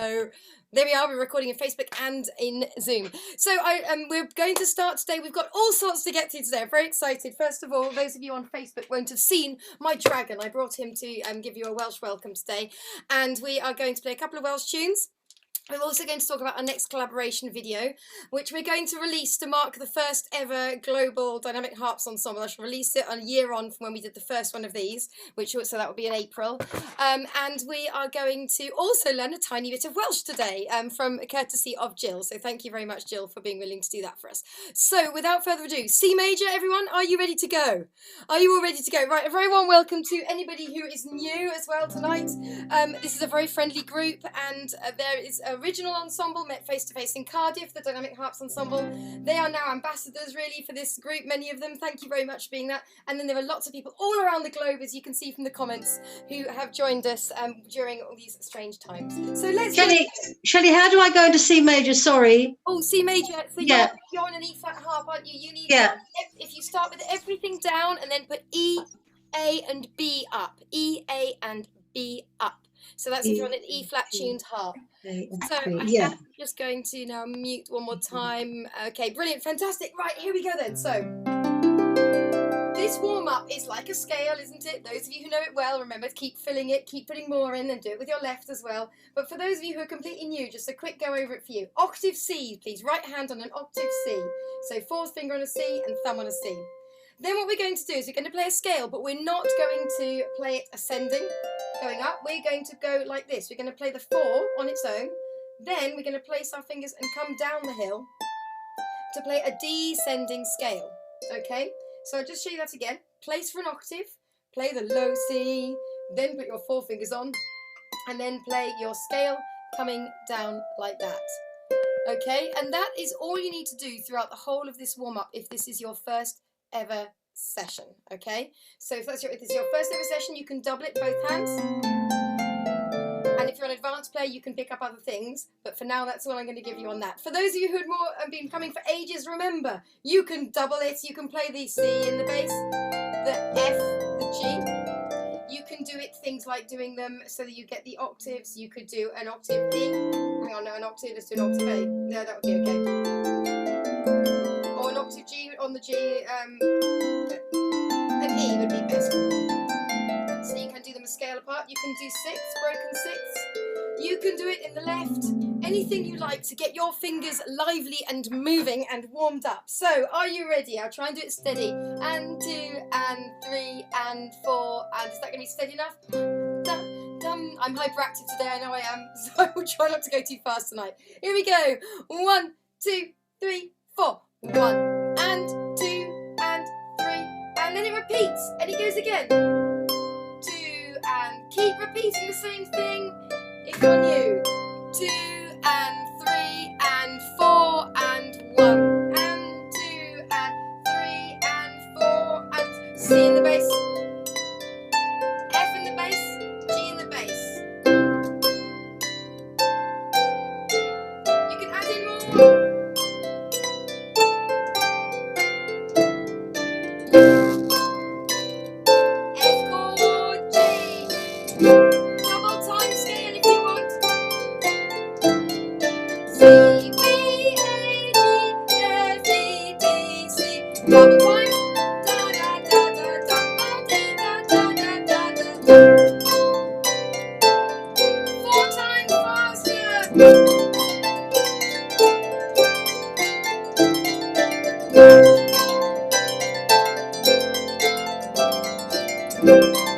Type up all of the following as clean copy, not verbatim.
So there we are, we're recording in Facebook and in Zoom. So we're going to start today. We've got all sorts to get to today. I'm very excited. First of all, those of you on Facebook won't have seen my dragon. I brought him to give you a Welsh welcome today. And we are going to play a couple of Welsh tunes. We're also going to talk about our next collaboration video, which we're going to release to mark the first ever global dynamic harps ensemble. I shall release it a year on from when we did the first one of these, so that will be in April. And we are going to also learn a tiny bit of Welsh today from courtesy of Jill. So thank you very much, Jill, for being willing to do that for us. So without further ado, C major, everyone, are you ready to go? Are you all ready to go? Right, a very warm welcome to anybody who is new as well tonight. This is a very friendly group, and there is original ensemble met face-to-face in Cardiff, the Dynamic Harps Ensemble. They are now ambassadors really for this group, many of them. Thank you very much for being that. And then there are lots of people all around the globe, as you can see from the comments, who have joined us during all these strange times. So let's Shelley, how do I go into C major? Sorry. Oh, C major. So yeah. you're on an E flat harp, aren't you? You need if you start with everything down and then put E, A and B up. E, A and B up. So that's if you're on an E flat tuned harp. So I'm just going to now mute one more time. Okay, brilliant, fantastic. Right, here we go then. So this warm-up is like a scale, isn't it? Those of you who know it well, remember to keep filling it, keep putting more in, and do it with your left as well. But for those of you who are completely new, just a quick go over it for you. Octave C, please. Right hand on an octave C. So fourth finger on a C and thumb on a C. Then what we're going to do is we're going to play a scale, but we're not going to play it ascending, going up. We're going to go like this. We're going to play the 4 on its own. Then we're going to place our fingers and come down the hill to play a descending scale. Okay? So I'll just show you that again. Place for an octave, play the low C, then put your 4 fingers on, and then play your scale coming down like that. Okay? And that is all you need to do throughout the whole of this warm-up if this is your first ever session. Okay, so if this is your first ever session, you can double it both hands, and if you're an advanced player you can pick up other things, but for now that's all I'm going to give you on that. For those of you who have been coming for ages, remember you can double it. You can play the C in the bass, the F, the G. You can do it things like doing them so that you get the octaves. You could do an octave E, hang on, no, an octave, let's do an octave A. No, that would be okay. Or an octave G on the G, an E would be best. So you can do them a scale apart. You can do 6, broken 6. You can do it in the left. Anything you like to get your fingers lively and moving and warmed up. So are you ready? I'll try and do it steady. And 2 and 3 and 4. And is that going to be steady enough? I'm hyperactive today, I know I am. So I will try not to go too fast tonight. Here we go. 1, 2, 3, 4. 1 and 2 and 3, and then it repeats, and it goes again. 2 and keep repeating the same thing if you're new. 2 and 3 and 4 and 1 and 2 and 3 and 4 and C in the bass, F in the bass, G in the bass. You can add in more.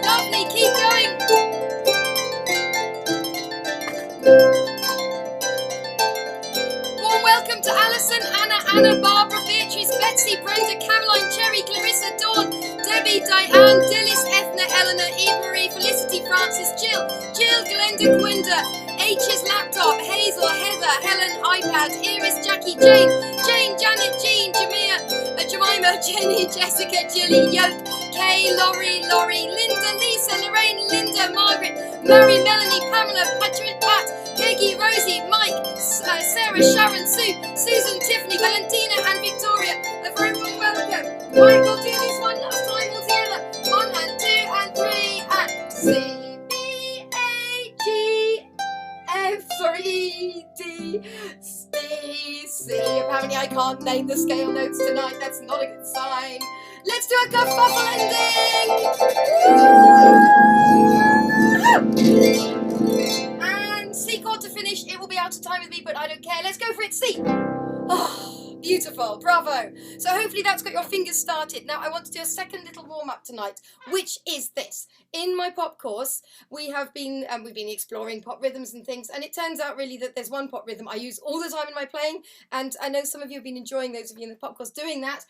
Lovely, keep going. Warm welcome to Alison, Anna, Barbara, Beatrice, Betsy, Brenda, Caroline, Cherry, Clarissa, Dawn, Debbie, Diane, Dillis, Ethna, Eleanor, Eve Marie, Felicity, Francis, Jill, Glenda, Gwenda, H's laptop, Hazel, Heather, Helen, iPad, Iris, Jackie, Jane, Janet, Jean, Jemima, Jenny, Jessica, Jilly, Yoke, Kay, Laurie, Linda, Lisa, Lorraine, Linda, Margaret, Murray, Melanie, Pamela, Patrick, Pat, Peggy, Rosie, Mike, Sarah, Sharon, Sue, Susan, Tiffany, Valentina and Victoria. A very warm welcome. Right, we'll do this one last time all together. 1 and 2 and 3 and C, B, A, G, F, sorry, B, D, B, C. Apparently I can't name the scale notes tonight. That's not a good sign. Let's do a kerfuffle ending. And C chord to finish. It will be out of time with me, but I don't care. Let's go for it. C. Oh, beautiful, bravo. So hopefully that's got your fingers started. Now I want to do a second little warm-up tonight, which is this. In my pop course, we've been exploring pop rhythms and things, and it turns out really that there's one pop rhythm I use all the time in my playing, and I know some of you have been enjoying, those of you in the pop course, doing that,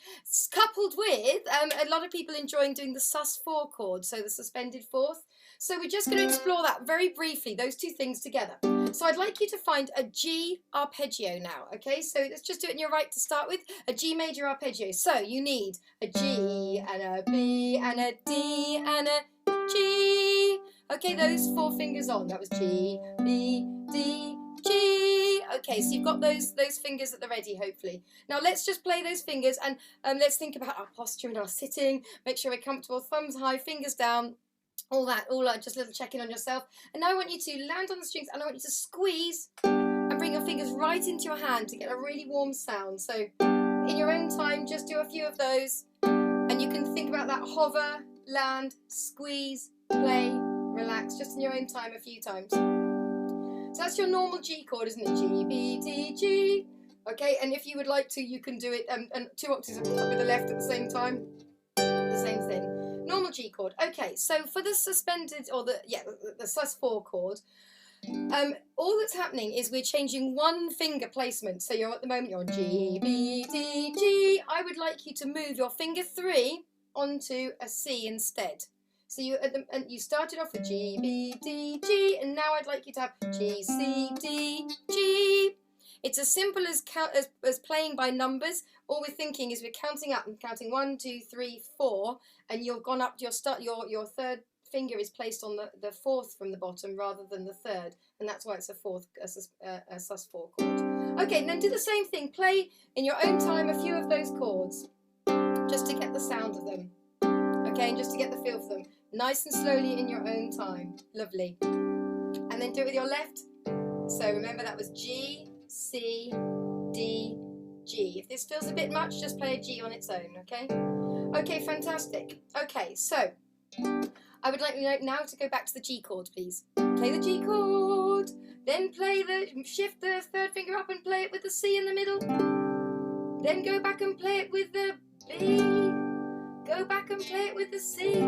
coupled with a lot of people enjoying doing the sus4 chord, so the suspended fourth. So we're just going to explore that very briefly, those two things together. So I'd like you to find a G arpeggio now, okay? So let's just do it in your right to start with, a G major arpeggio. So you need a G and a B and a D and a G. Okay, those 4 fingers on. That was G, B, D, G. Okay, so you've got those fingers at the ready, hopefully. Now let's just play those fingers and let's think about our posture and our sitting. Make sure we're comfortable, thumbs high, fingers down. All that, just a little check-in on yourself. And now I want you to land on the strings and I want you to squeeze and bring your fingers right into your hand to get a really warm sound. So in your own time, just do a few of those. And you can think about that hover, land, squeeze, play, relax, just in your own time a few times. So that's your normal G chord, isn't it? G, B, D, G. Okay, and if you would like to, you can do it and 2 octaves with the left at the same time. The same thing. Normal G chord. Okay, so for the suspended, or the sus4 chord, all that's happening is we're changing one finger placement. So at the moment you're on G, B, D, G. I would like you to move your finger 3 onto a C instead. So you started off with G, B, D, G, and now I'd like you to have G, C, D, G. It's as simple as playing by numbers. All we're thinking is we're counting up and counting 1, 2, 3, 4, and you've gone up. Your 3rd finger is placed on the 4th from the bottom rather than the 3rd, and that's why it's a sus4 chord. Okay, and then do the same thing. Play in your own time a few of those chords, just to get the sound of them. Okay, and just to get the feel for them, nice and slowly in your own time. Lovely. And then do it with your left. So remember that was G, C, D, G. If this feels a bit much, just play a G on its own, okay? Okay, fantastic. Okay, so I would like you now to go back to the G chord, please. Play the G chord, then shift the 3rd finger up and play it with the C in the middle. Then go back and play it with the B. Go back and play it with the C.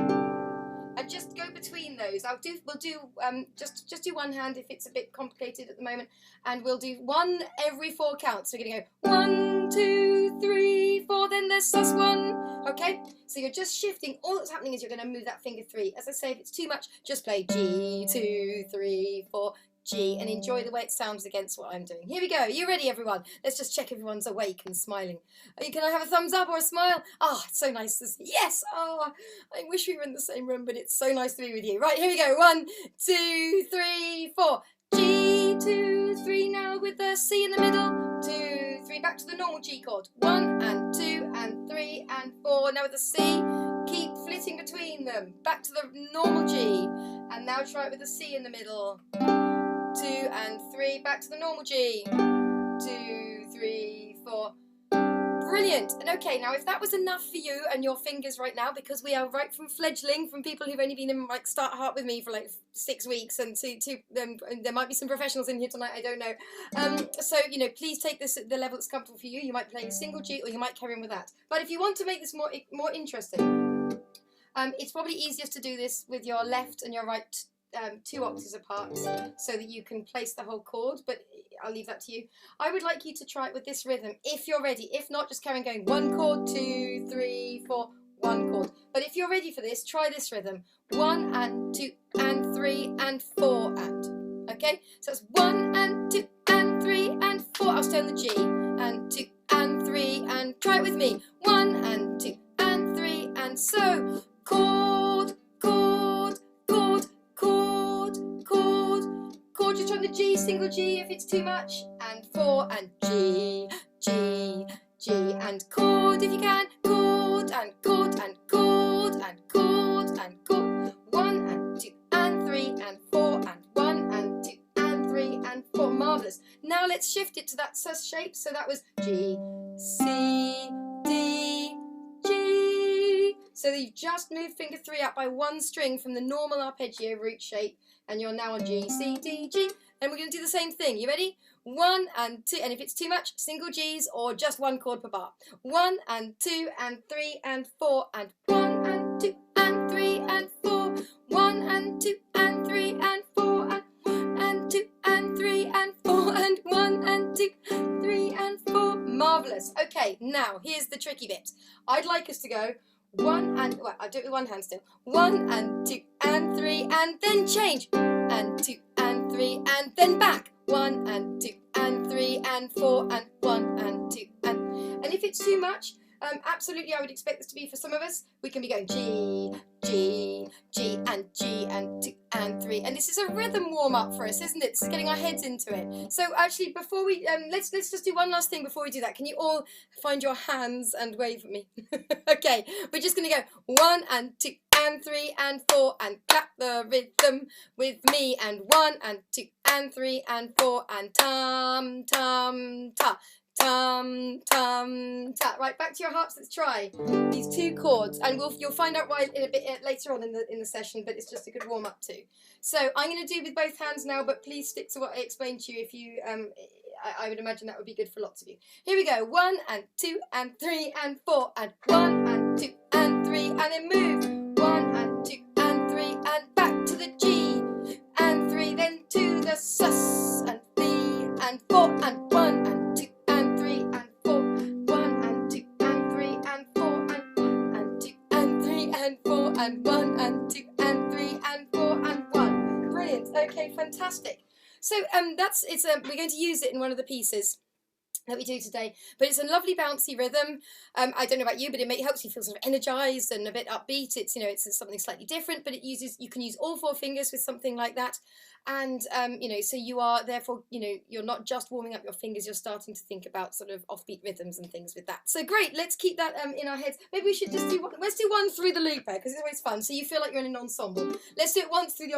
And just go between those. We'll do just do one hand if it's a bit complicated at the moment, and we'll do 1 every 4 counts. So we're gonna go 1, 2, 3, 4. Then there's sus1. Okay. So you're just shifting. All that's happening is you're gonna move that finger 3. As I say, if it's too much, just play G, 2, 3, 4. G, and enjoy the way it sounds against what I'm doing. Here we go. Are you ready, everyone? Let's just check everyone's awake and smiling. Can I have a thumbs up or a smile? Oh, it's so nice to see. Yes! Oh, I wish we were in the same room, but it's so nice to be with you. Right, here we go. 1, 2, 3, 4. G, 2, 3 now with the C in the middle. 2, 3, back to the normal G chord. 1 and 2 and 3 and 4. Now with the C, keep flitting between them. Back to the normal G. And now try it with the C in the middle. 2 and 3, back to the normal G. 2, 3, 4. Brilliant. And okay, now if that was enough for you and your fingers right now, because we are right from fledgling, from people who've only been in Start Harp with me for like 6 weeks, and there might be some professionals in here tonight, I don't know. So, please take this at the level that's comfortable for you. You might play a single G, or you might carry on with that. But if you want to make this more interesting, it's probably easiest to do this with your left and your right 2 octaves apart, so that you can place the whole chord, but I'll leave that to you. I would like you to try it with this rhythm if you're ready. If not, just carry on going 1 chord, 2, 3, 4, 1 chord. But if you're ready for this, try this rhythm. 1 and 2 and 3 and 4 and. Okay? So it's 1 and 2 and 3 and 4. I'll stay on the G. And 2 and 3 and try it with me. 1 and 2 and 3 and so. Chord, chord, chord, chord, chord, chord. Just try the G, single G if it's too much. And 4 and G, G, G. And chord if you can. Chord and chord and chord and chord and chord. 1 and 2 and 3 and 4 and 1 and 2 and 3 and 4. Marvellous. marvellous. Now let's shift it to that sus shape. So that was G, C, D, G. So you've just moved finger 3 up by 1 string from the normal arpeggio root shape, and you're now on G, C, D, G. And we're going to do the same thing. You ready? 1 and 2, and if it's too much, single G's or just 1 chord per bar. 1 and 2 and 3 and 4 and 1 and 2 and 3 and 4. 1 and 2 and 3 and 4 and 1 and 2 and 3 and 4 and 1 and 2, 3 and 4. Marvellous. Okay, now here's the tricky bit. I'd like us to go 1 and, well, I'll do it with one hand still. 1 and 2 and 3 and then change. And 2 and 3 and then back. 1 and 2 and 3 and 4 and 1 and 2 and if it's too much, absolutely I would expect this to be for some of us. We can be going G, G, G and 2 and 3, and this is a rhythm warm up for us, isn't it? It's getting our heads into it. So actually, before we let's just do one last thing before we do that. Can you all find your hands and wave at me? Okay, we're just going to go 1 and 2 and 3 and 4 and clap the rhythm with me, and 1 and 2 and 3 and 4 and tum tum ta. Tum tum ta. Right, back to your harps. Let's try these 2 chords, and you'll find out why in a bit later on in the session. But it's just a good warm up too. So I'm going to do with both hands now, but please stick to what I explained to you. If you, I would imagine that would be good for lots of you. Here we go. 1 and 2 and 3 and 4 and 1 and 2 and 3 and then move. 1 and 2 and 3 and back to the G and 3, then to the sus and 3 and 4 and 1 and 2 and 3 and 4, 1 and 2 and 3 and 4 and 1 and 2 and 3 and 4 and 1 and 2 and 3 and 4 and 1. Brilliant. Okay, fantastic. So we're going to use it in one of the pieces that we do today, but it's a lovely bouncy rhythm. I don't know about you, but it helps you feel sort of energized and a bit upbeat. It's, you know, it's something slightly different, but you can use all 4 fingers with something like that. And you know, so you are therefore, you know, you're not just warming up your fingers, you're starting to think about sort of offbeat rhythms and things with that. So great, let's keep that in our heads. Maybe we should just let's do one through the looper, because it's always fun, so you feel like you're in an ensemble. Let's do it once through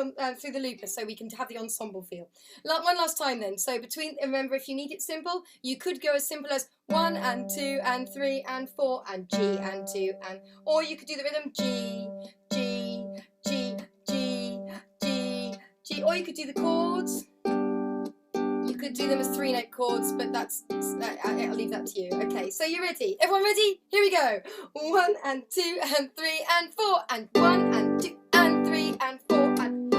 the looper, so we can have the ensemble feel. One last time then. So remember, if you need it simple, you could go as simple as 1 and 2 and 3 and 4 and G and 2 and, or you could do the rhythm G, G, G, G, G, G, or you could do the chords. You could do them as 3-note chords, but I'll leave that to you. Okay, so you're ready? Everyone ready? Here we go. 1 and 2 and 3 and 4 and 1 and 2 and 3 and 4 and 2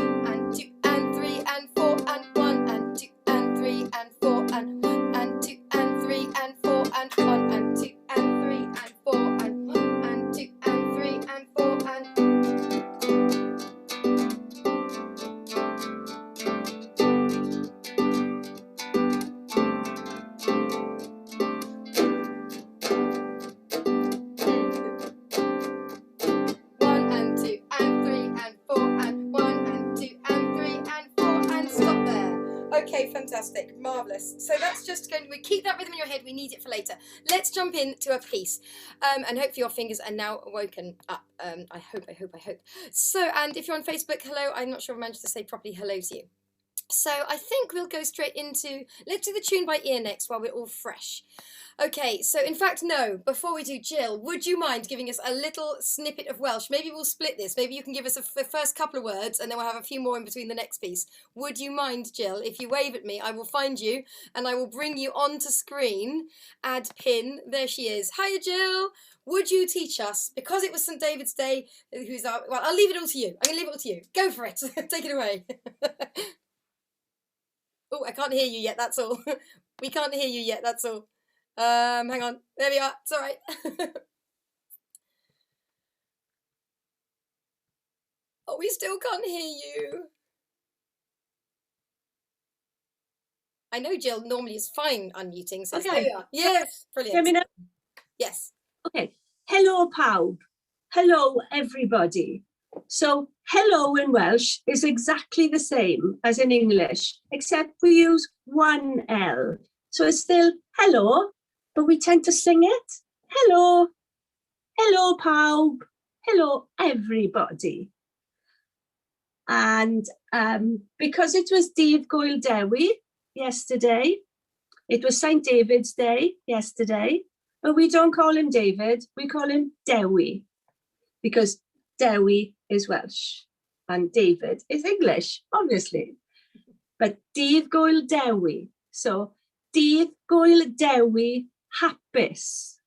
and 3 and 4 and 1 and 2 and 3 and 4 and 1 and 2 and 3 and 4 and 1 and 2 and 3 and 4 and 1 and 2 and 3 and 4 and 1 and 2 and 3 and 4 and 1 and 2 and 3 and 4 and stop there. Okay, fantastic, marvellous. So that's just going to keep that rhythm in your head. We need it for later. Let's jump into a piece, and hopefully your fingers are now woken up. I hope. So, and if you're on Facebook, hello. I'm not sure I managed to say properly hello to you. So I think we'll go straight into, let's do the tune by ear next while we're all fresh. Okay, so in fact, no, before we do, Jill, would you mind giving us a little snippet of Welsh? Maybe we'll split this. Maybe you can give us the first couple of words and then we'll have a few more in between the next piece. Would you mind, Jill? If you wave at me, I will find you and I will bring you onto screen. Add pin. There she is. Hiya, Jill. Would you teach us, because it was St. David's Day, well, I'll leave it all to you. I'm going to leave it all to you. Go for it. Take it away. Oh, I can't hear you yet, that's all. We can't hear you yet, that's all. Hang on. There we are. It's all right. Oh, we still can't hear you. I know Jill normally is fine unmuting, so Okay. there we are. Yes, brilliant. Hear me now? Yes. Okay. Hello, pawb. Hello, everybody. So, hello in Welsh is exactly the same as in English, except we use one L. So it's still hello, but we tend to sing it. Hello. Hello, pawb. Hello, everybody. And because it was Dydd Gwyl Dewi, yesterday. It was St. David's Day yesterday, but we don't call him David, we call him Dewi, because Dewi is Welsh and David is English, obviously. But Dydd Gwyl Dewi. So Dydd Gwyl Dewi hapus.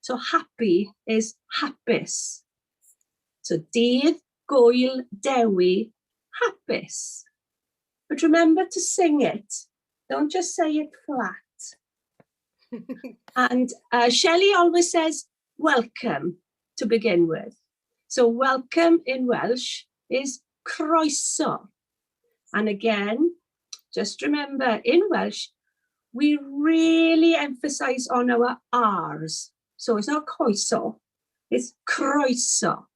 So happy is hapus. So Dydd Gwyl Dewi hapus. But remember to sing it. Don't just say it flat. And Shelley always says welcome to begin with. So welcome in Welsh is croeso. And again, just remember in Welsh, we really emphasize on our R's. So it's not coeso, it's croeso.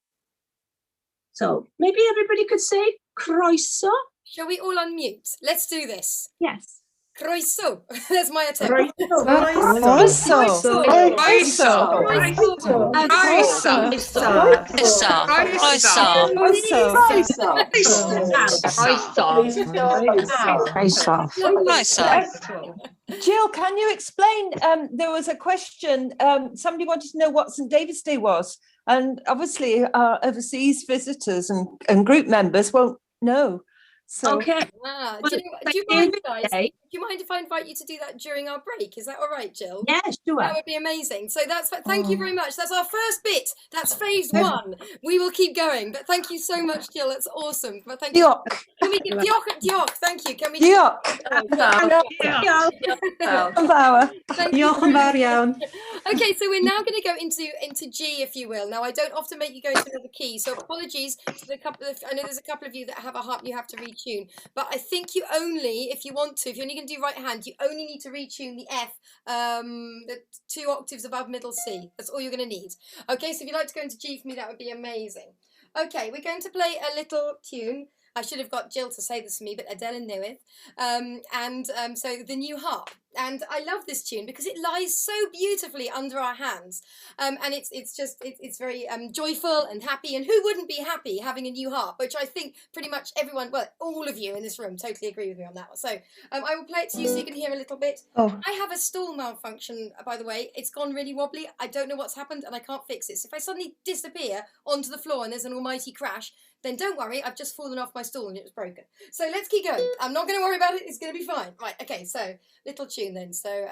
So maybe everybody could say croeso. Shall we all unmute? Let's do this. Yes. Croeso. That's my attempt. Jill, can you explain? There was a question. Somebody wanted to know what St. David's Day was, and obviously our overseas visitors and group members won't know. So Okay. Do you mind, guys? Do you mind if I invite you to do that during our break? Is that all right, Jill? Yes, sure. That would be amazing. So thank you very much. That's our first bit. That's phase one. We will keep going. But thank you so much, Jill. That's awesome. But thank you. Can we give Diolch? Thank you. Can we? Diolch. Okay, so we're now going to go into G, if you will. Now, I don't often make you go into another key, so apologies to the couple of. I know there's a couple of you that have a harp you have to retune, but I think you only, if you want to, if you're only going to do right hand, you only need to retune the F, the 2 octaves above middle C. That's all you're going to need. Okay, so if you'd like to go into G for me, that would be amazing. Okay, we're going to play a little tune. I should have got Jill to say this for me, but Adele knoweth. So the new harp. And I love this tune because it lies so beautifully under our hands. And it's very joyful and happy. And who wouldn't be happy having a new harp, which I think pretty much everyone, well, all of you in this room totally agree with me on that one. So I will play it to you so you can hear a little bit. Oh. I have a stool malfunction, by the way. It's gone really wobbly. I don't know what's happened and I can't fix it. So if I suddenly disappear onto the floor and there's an almighty crash, then don't worry, I've just fallen off my stool and it was broken. So let's keep going. I'm not going to worry about it. It's going to be fine. Right, okay, so little tune then. So,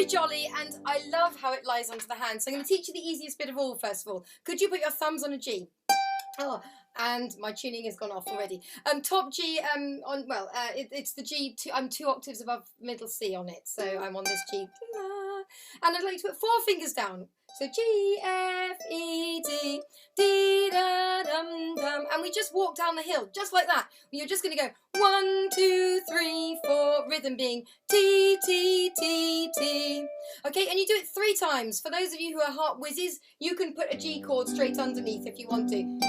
jolly, and I love how it lies onto the hand. So I'm going to teach you the easiest bit of all, first of all. Could you put your thumbs on a G? Oh, and my tuning has gone off already. Top G, it's the G, I'm 2 octaves above middle C on it. So I'm on this G. And I'd like to put 4 fingers down. So G, F, E, D, D, da, dum, dum. And we just walk down the hill, just like that. You're just going to go 1, 2, 3, 4, rhythm being T, T, T, T. Okay, and you do it 3 times. For those of you who are harp whizzes, you can put a G chord straight underneath if you want to.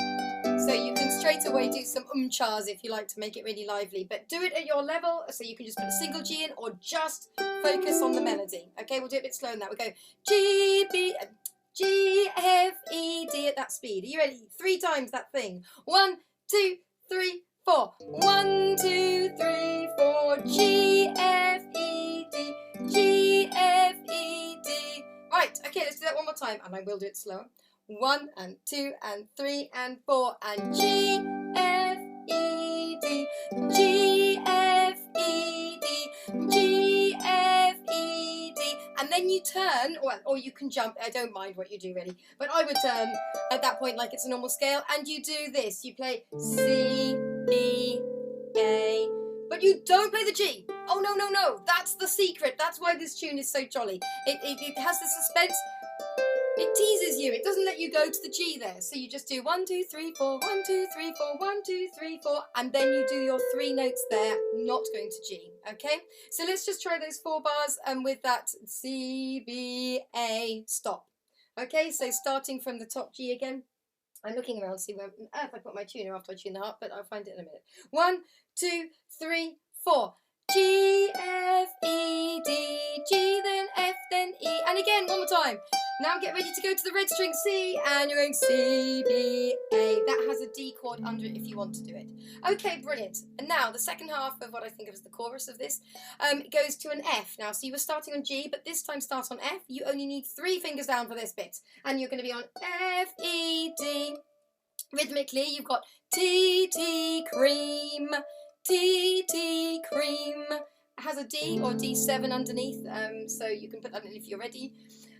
So you can straight away do some chars if you like to make it really lively. But do it at your level, so you can just put a single G in or just focus on the melody. Okay, we'll do it a bit slower than that. We'll go G, B, G, F, E, D at that speed. Are you ready? 3 times that thing. 1, 2, 3, 4. 1, 2, 3, 4. G, F, E, D. G, F, E, D. Right, okay, let's do that one more time, and I will do it slower. 1 and 2 and 3 and 4 and G, F, E, D. G, F, E, D. G, F, E, D. And then you turn, or you can jump. I don't mind what you do really, but I would turn at that point like it's a normal scale, and you do this. You play C, B, A, but you don't play the G. Oh no, no, no! That's the secret. That's why this tune is so jolly. It has the suspense. It teases you. It doesn't let you go to the G there. So you just do 1, 2, 3, 4, 1, 2, 3, 4, 1, 2, 3, 4, and then you do your 3 notes there, not going to G. Okay? So let's just try those 4 bars with that C, B, A, stop. Okay? So starting from the top G again. I'm looking around to see where on earth I put my tuner after I tune the harp, but I'll find it in a minute. 1, 2, 3, 4. G, F, E, D, G, then F, then E. And again, one more time. Now get ready to go to the red string C, and you're going C, B, A. That has a D chord under it if you want to do it. Okay, brilliant. And now the second half of what I think of as the chorus of this goes to an F. Now, so you were starting on G, but this time start on F. You only need 3 fingers down for this bit. And you're going to be on F, E, D. Rhythmically, you've got T, T, cream. T, T, cream. It has a D or D7 underneath, so you can put that in if you're ready.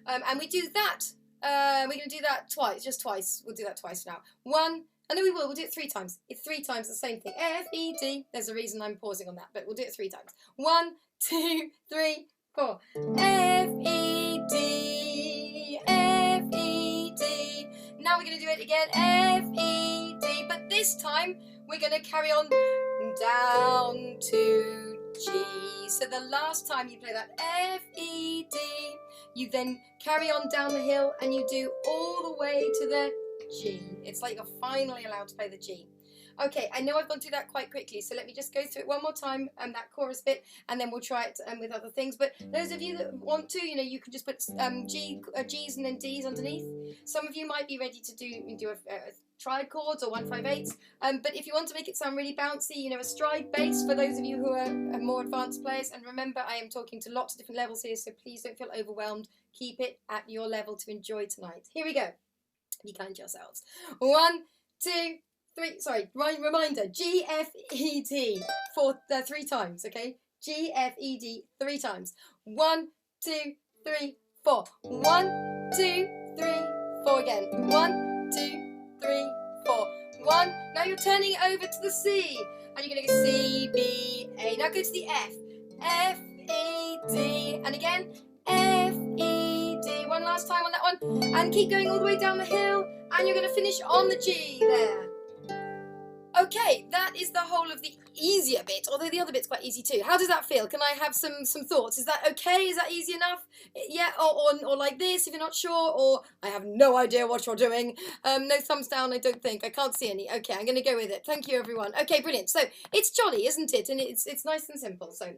And we do that. We're going to do that twice, just twice. We'll do that twice now. 1, and then we'll do it 3 times. It's 3 times the same thing. F, E, D. There's a reason I'm pausing on that, but we'll do it 3 times. 1, 2, 3, 4. F, E, D. F, E, D. Now we're going to do it again. F, E, D. But this time we're going to carry on down to G. So the last time you play that F, E, D, you then carry on down the hill and you do all the way to the G. It's like you're finally allowed to play the G. Okay, I know I've gone through that quite quickly, so let me just go through it one more time, that chorus bit, and then we'll try it with other things. But those of you that want to, you can just put G's and then D's underneath. Some of you might be ready to do a triad chords or 1/5/8. But if you want to make it sound really bouncy, a stride bass for those of you who are more advanced players. And remember, I am talking to lots of different levels here, so please don't feel overwhelmed. Keep it at your level to enjoy tonight. Here we go. Be kind to yourselves. 1, 2, 3. Sorry, reminder. G, F, E, D for 3 times. Okay. G, F, E, D 3 times. 1, 2, 3, 4. 1, 2, 3, 4 again. 1, 2, 3, 4. 1. Now you're turning it over to the C, and you're going to go C, B, A. Now go to the F. F, E, D, and again F, E, D. One last time on that one, and keep going all the way down the hill, and you're going to finish on the G there. Okay, that is the whole of the easier bit, although the other bit's quite easy too. How does that feel? Can I have some thoughts? Is that okay? Is that easy enough? Yeah, or like this if you're not sure, or I have no idea what you're doing. No thumbs down, I don't think. I can't see any. Okay, I'm going to go with it. Thank you, everyone. Okay, brilliant. So, it's jolly, isn't it? And it's nice and simple. So,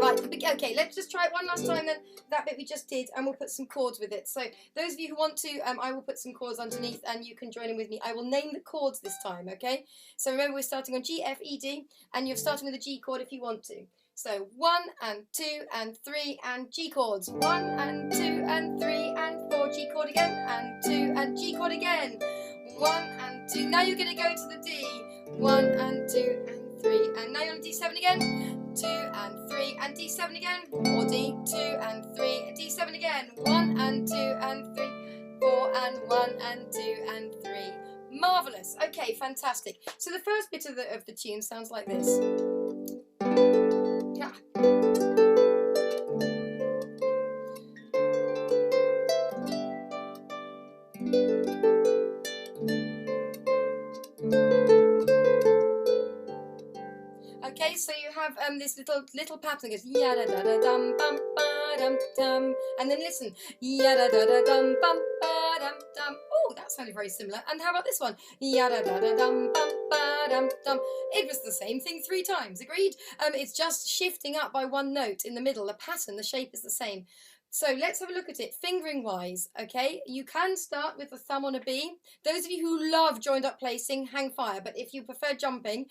right, okay, let's just try it one last time then. That bit we just did, and we'll put some chords with it. So, those of you who want to, I will put some chords underneath, and you can join in with me. I will name the chords this time, okay? So remember, we're starting on G, F, E, D, and you're starting with a G chord if you want to. So 1 and 2 and 3 and G chords. 1 and 2 and 3 and 4, G chord again, and 2 and G chord again. 1 and 2. Now you're going to go to the D. 1 and 2 and 3, and now you're on D7 again. 2 and 3 and D7 again, or D. 2 and 3 and D7 again. 1 and 2 and 3, 4 and 1 and 2 and 3. Marvellous. Okay, fantastic. So the first bit of the tune sounds like this. Yeah. Okay, so you have this little pattern that goes ya da da da dum bum ba dum dum, and then listen, ya da da da dum bum ba dum dum. Oh, that sounded very similar. And how about this one? Ya da da da dum bum ba dum dum. It was the same thing 3 times. Agreed? It's just shifting up by 1 note in the middle. The pattern, the shape is the same. So let's have a look at it fingering wise. Okay, you can start with the thumb on a B. Those of you who love joined up placing, hang fire. But if you prefer jumping,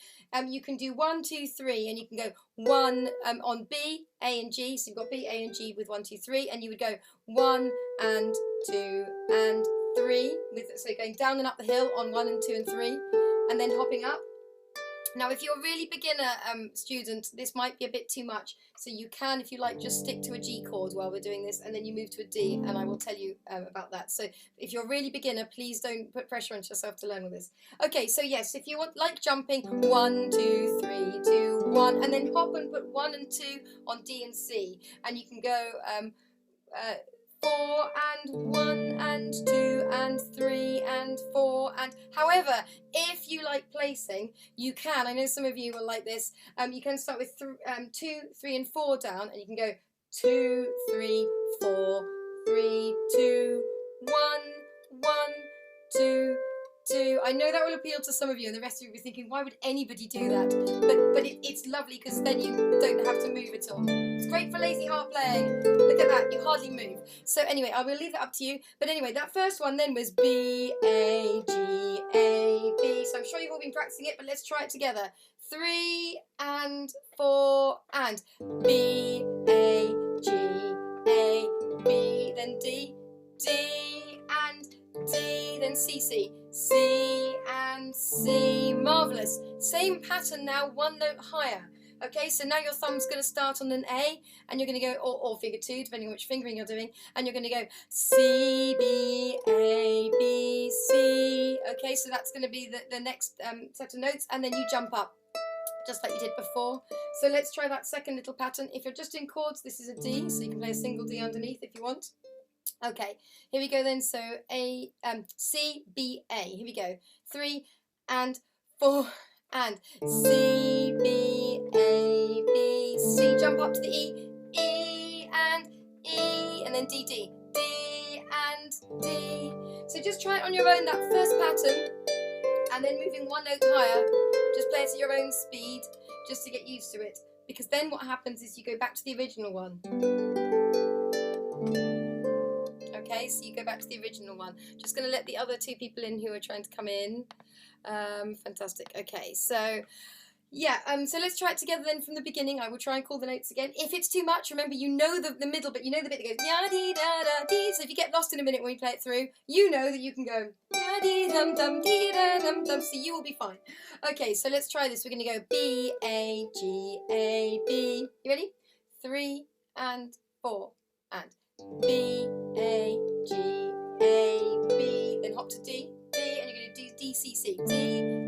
you can do 1, 2, 3, and you can go 1 on B, A and G. So you've got B, A and G with 1, 2, 3, and you would go 1 and 2 and 3 with, so going down and up the hill on 1 and 2 and 3, and then hopping up. Now, if you're a really beginner student, this might be a bit too much. So you can, if you like, just stick to a G chord while we're doing this, and then you move to a D, and I will tell you about that. So if you're a really beginner, please don't put pressure on yourself to learn all this. Okay, so yes, if you want, like jumping, 1, 2, 3, 2, 1, and then hop and put 1 and 2 on D and C, and you can go 4 and 1 and 2 and 3 and 4 and, however, if you like placing, you can, I know some of you will like this, you can start with 2, 3 and 4 down, and you can go 2, 3, 4, 3, 2, 1, 1, 2, 2. I know that will appeal to some of you, and the rest of you will be thinking, why would anybody do that? But it's lovely, because then you don't have to move at all. It's great for lazy harp playing. Look at that, you hardly move. So anyway, I will leave that up to you. But anyway, that first one then was B, A, G, A, B. So I'm sure you've all been practicing it, but let's try it together. 3 and 4 and B, A, G, A, B, then D, D and D, then C, C, C and C. Marvellous. Same pattern now, one note higher. Okay, so now your thumb's going to start on an A, and you're going to go, or finger 2, depending on which fingering you're doing, and you're going to go C, B, A, B, C. Okay, so that's going to be the next set of notes, and then you jump up, just like you did before. So let's try that second little pattern. If you're just in chords, this is a D, so you can play a single D underneath if you want. Okay, here we go then. So A, C, B, A. Here we go. 3 and 4 and C, B, A, B, C. Jump up to the E, E and then D, D, D and D. So just try it on your own, that first pattern, and then moving one note higher. Just play it at your own speed, just to get used to it. Because then what happens is you go back to the original one. Okay, so you go back to the original one. Just going to let the other 2 people in who are trying to come in. Fantastic. Okay, so yeah, so let's try it together then from the beginning. I will try and call the notes again. If it's too much, remember, you know the middle bit, you know the bit that goes ya dee da da dee. So if you get lost in a minute when we play it through, you know that you can go ya dee dum dum dee da dum dum. So you will be fine. Okay, so let's try this. We're going to go B, A, G, A, B. You ready? 3 and 4 and B, A, G, A, B, then hop to D, D, and you're going to do D, C, C, D,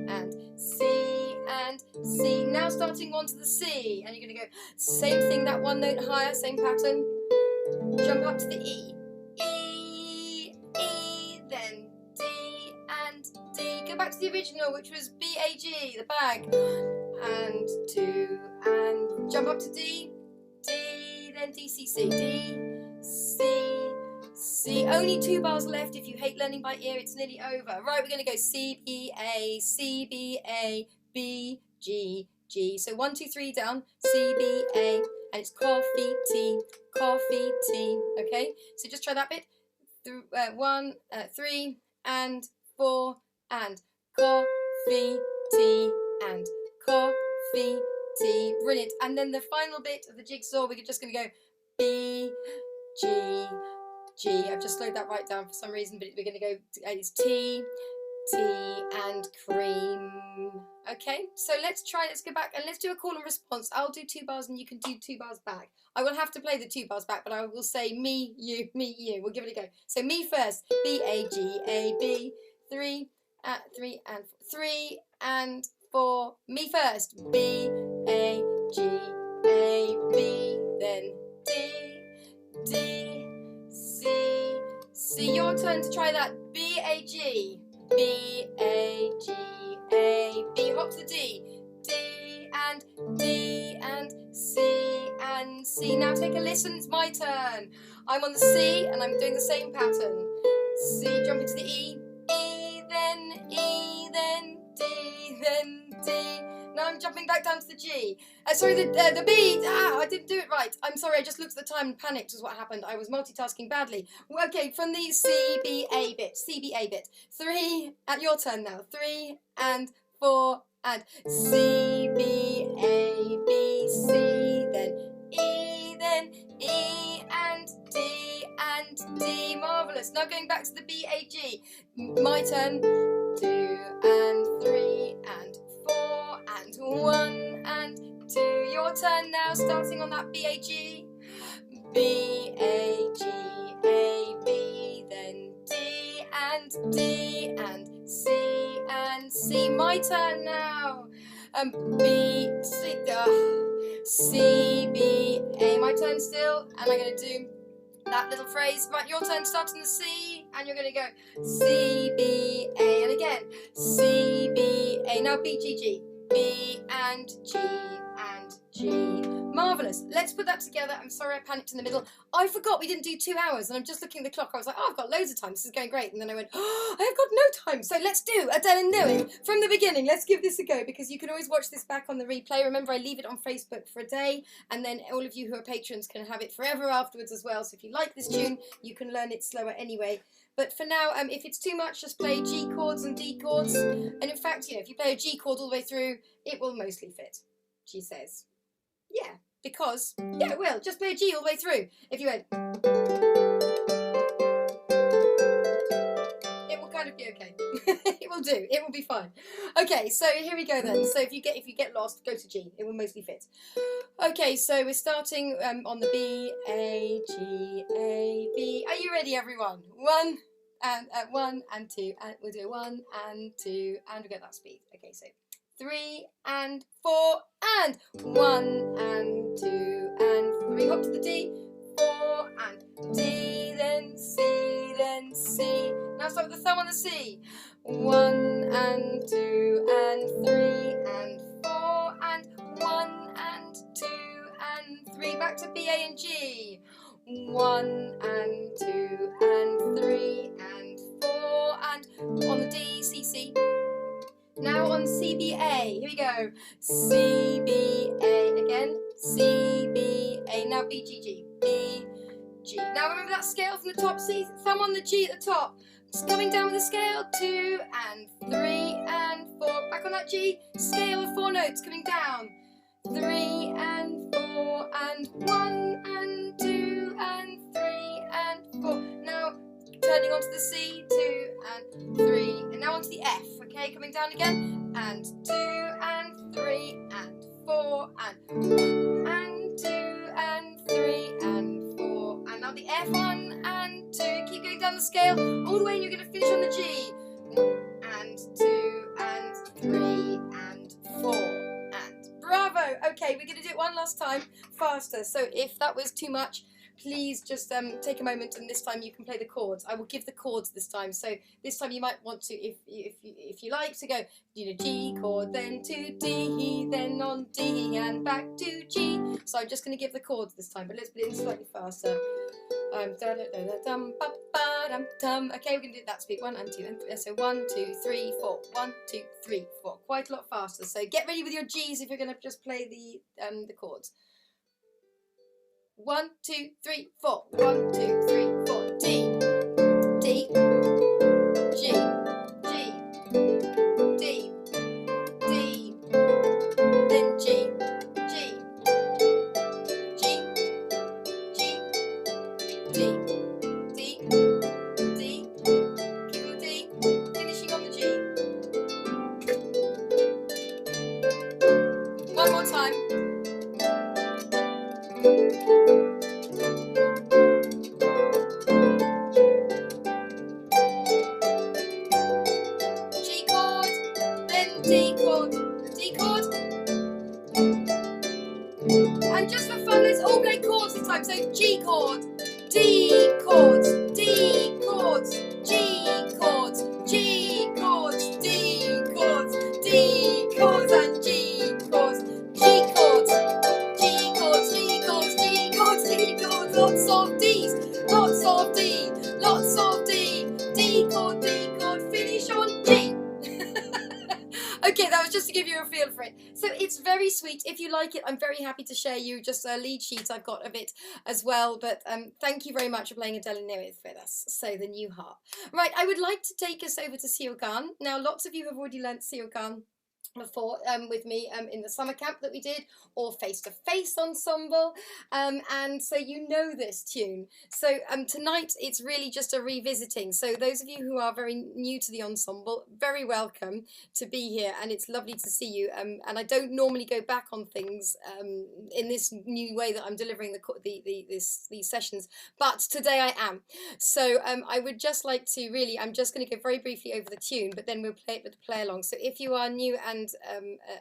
and C, and C. Now starting on to the C, and you're going to go same thing, that one note higher, same pattern. Jump up to the E, E, E, then D, and D. Go back to the original, which was B, A, G, the bag, and 2, and jump up to D, D, then D, C, C, D, C, C. Only 2 bars left. If you hate learning by ear, it's nearly over. Right, we're going to go C, B, A, C, B, A, B, G, G. So 1, 2, 3 down. C, B, A, and it's coffee, tea, coffee, tea. Okay, so just try that bit. 3 and 4 and coffee, tea, and coffee, tea. Brilliant. And then the final bit of the jigsaw, we're just going to go B, G, G. I've just slowed that right down for some reason, but we're going to go, it's T, tea and cream. Okay, so let's go back and let's do a call and response. I'll do 2 bars and you can do 2 bars back. I will have to play the 2 bars back, but I will say me, you, me, you. We'll give it a go. So me first, B, A, G, A, B, 3 and 4. Me first, B, A, G, A, B, then D, D, C, C. Your turn to try that. B, A, G, B, A, G, A, B. Hop to D, D, and C, and C. Now take a listen, it's my turn. I'm on the C, and I'm doing the same pattern. C, jump into the E, E, then D, then D. Now now I'm jumping back down to the G. Sorry, the B. I didn't do it right. I'm sorry, I just looked at the time and panicked was what happened. I was multitasking badly. Okay, from the C, B, A bit. C, B, A bit. 3, and your turn now. 3 and 4 and C, B, A, B, C, then E and D. Marvellous. Now going back to the B, A, G. My turn. 2 and 3 and 4 and 1 and 2. Your turn now, starting on that B, A, G. B, A, G, A, B, then D and C. My turn now. B, C, B, A. My turn still, and I'm going to do that little phrase. Right, your turn, starting the C, and you're going to go C, B, A, and again C, B, A. Now B, G, G, B and G and G. Marvellous. Let's put that together. I'm sorry I panicked in the middle. I forgot we didn't do 2 hours, and I'm just looking at the clock. I was like, oh, I've got loads of time. This is going great. And then I went, oh, I've got no time. So let's do Adele and Know It from the beginning. Let's give this a go, because you can always watch this back on the replay. Remember, I leave it on Facebook for a day, and then all of you who are patrons can have it forever afterwards as well. So if you like this tune, you can learn it slower anyway. But for now, if it's too much, just play G chords and D chords. And in fact, if you play a G chord all the way through, it will mostly fit, she says. Yeah, because, yeah, it will. Just play a G all the way through. If you went, it will kind of be okay. It will do. It will be fine. Okay, so here we go then. So if you get lost, go to G. It will mostly fit. Okay, so we're starting on the B, A, G, A, B. Are you ready, everyone? 1 and 2, and we'll do 1 and 2, and we'll get that speed. Okay, so 3 and 4 and 1 and 2 and 3. Hop to the D, 4 and D, then C. Now start with the thumb on the C. 1 and 2 and 3 and 4 and 1 and 2 and 3. Back to B, A and G. 1 and 2 and 3 and 4 and on the D, C, C. Now on C, B, A. Here we go. C, B, A again. C, B, A. Now B, G, G. B, G. Now remember that scale from the top. See, thumb on the G at the top. Just coming down with the scale. 2 and 3 and 4. Back on that G. Scale of 4 notes coming down. 3 and 4 and 1 and 2 and 3 and 4. Now turning onto the C, 2 and 3, and now onto the F. Okay, coming down again, and 2 and 3 and 4 and 1 and 2 and 3 and 4, and now the F, 1 and 2. Keep going down the scale all the way, and you're going to finish on the G. 1 and 2 and 3 and 4 and bravo. Okay, we're going to do it one last time faster. So if that was too much, please just take a moment, and this time you can play the chords. I will give the chords this time. So this time you might want to, if you like, to go, G chord, then to D, then on D, and back to G. So I'm just going to give the chords this time, but let's play it slightly faster. Okay, we're going to do that speed. 1 and 2 and 3. So 1, 2, 3, 4. 1, 2, 3, 4. Quite a lot faster. So get ready with your G's if you're going to just play the chords. 1, 2, 3, 4. 1, 2, 3, 4. D, D, G, G, D, D, then G, G, G, G, D, D, D, keep on the D, finishing on the G. One more time. G chord, then D chord, D chord. And just for fun, let's all play chords this time. So G chord, D chords, D chords, G chords, G chords, D chords, D chords, and G chords, G chords, G chords, G chords, G chords, D chords, lots of Ds, lots of D, lots of D, D chord, finish on G. Okay, that was just to give you a feel for it. So it's very sweet. If you like it, I'm very happy to share you just a lead sheet I've got of it as well. But thank you very much for playing a Delinewith with us. So the new harp. Right, I would like to take us over to Siogan. Now, lots of you have already learnt Siogan before with me in the summer camp that we did, or face-to-face ensemble, and so you know this tune. So tonight it's really just a revisiting. So those of you who are very new to the ensemble, very welcome to be here, and it's lovely to see you. And I don't normally go back on things in this new way that I'm delivering these sessions, but today I am. So I would just like to really, I'm just going to go very briefly over the tune, but then we'll play it with the play along. So if you are new and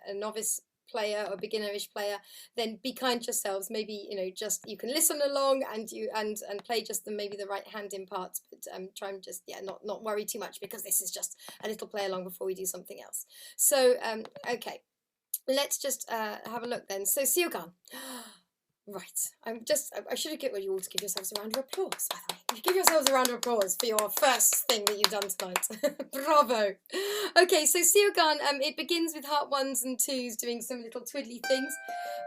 a novice player or beginnerish player, then be kind to yourselves. Maybe just you can listen along and play just maybe the right hand in parts, but try and just not worry too much, because this is just a little play along before we do something else. So okay, let's just have a look then. So Siogan. Right, I should have get you all to give yourselves a round of applause, by the way. Give yourselves a round of applause for your first thing that you've done tonight. Bravo. Okay, so Siogan, it begins with harp 1s and 2s doing some little twiddly things,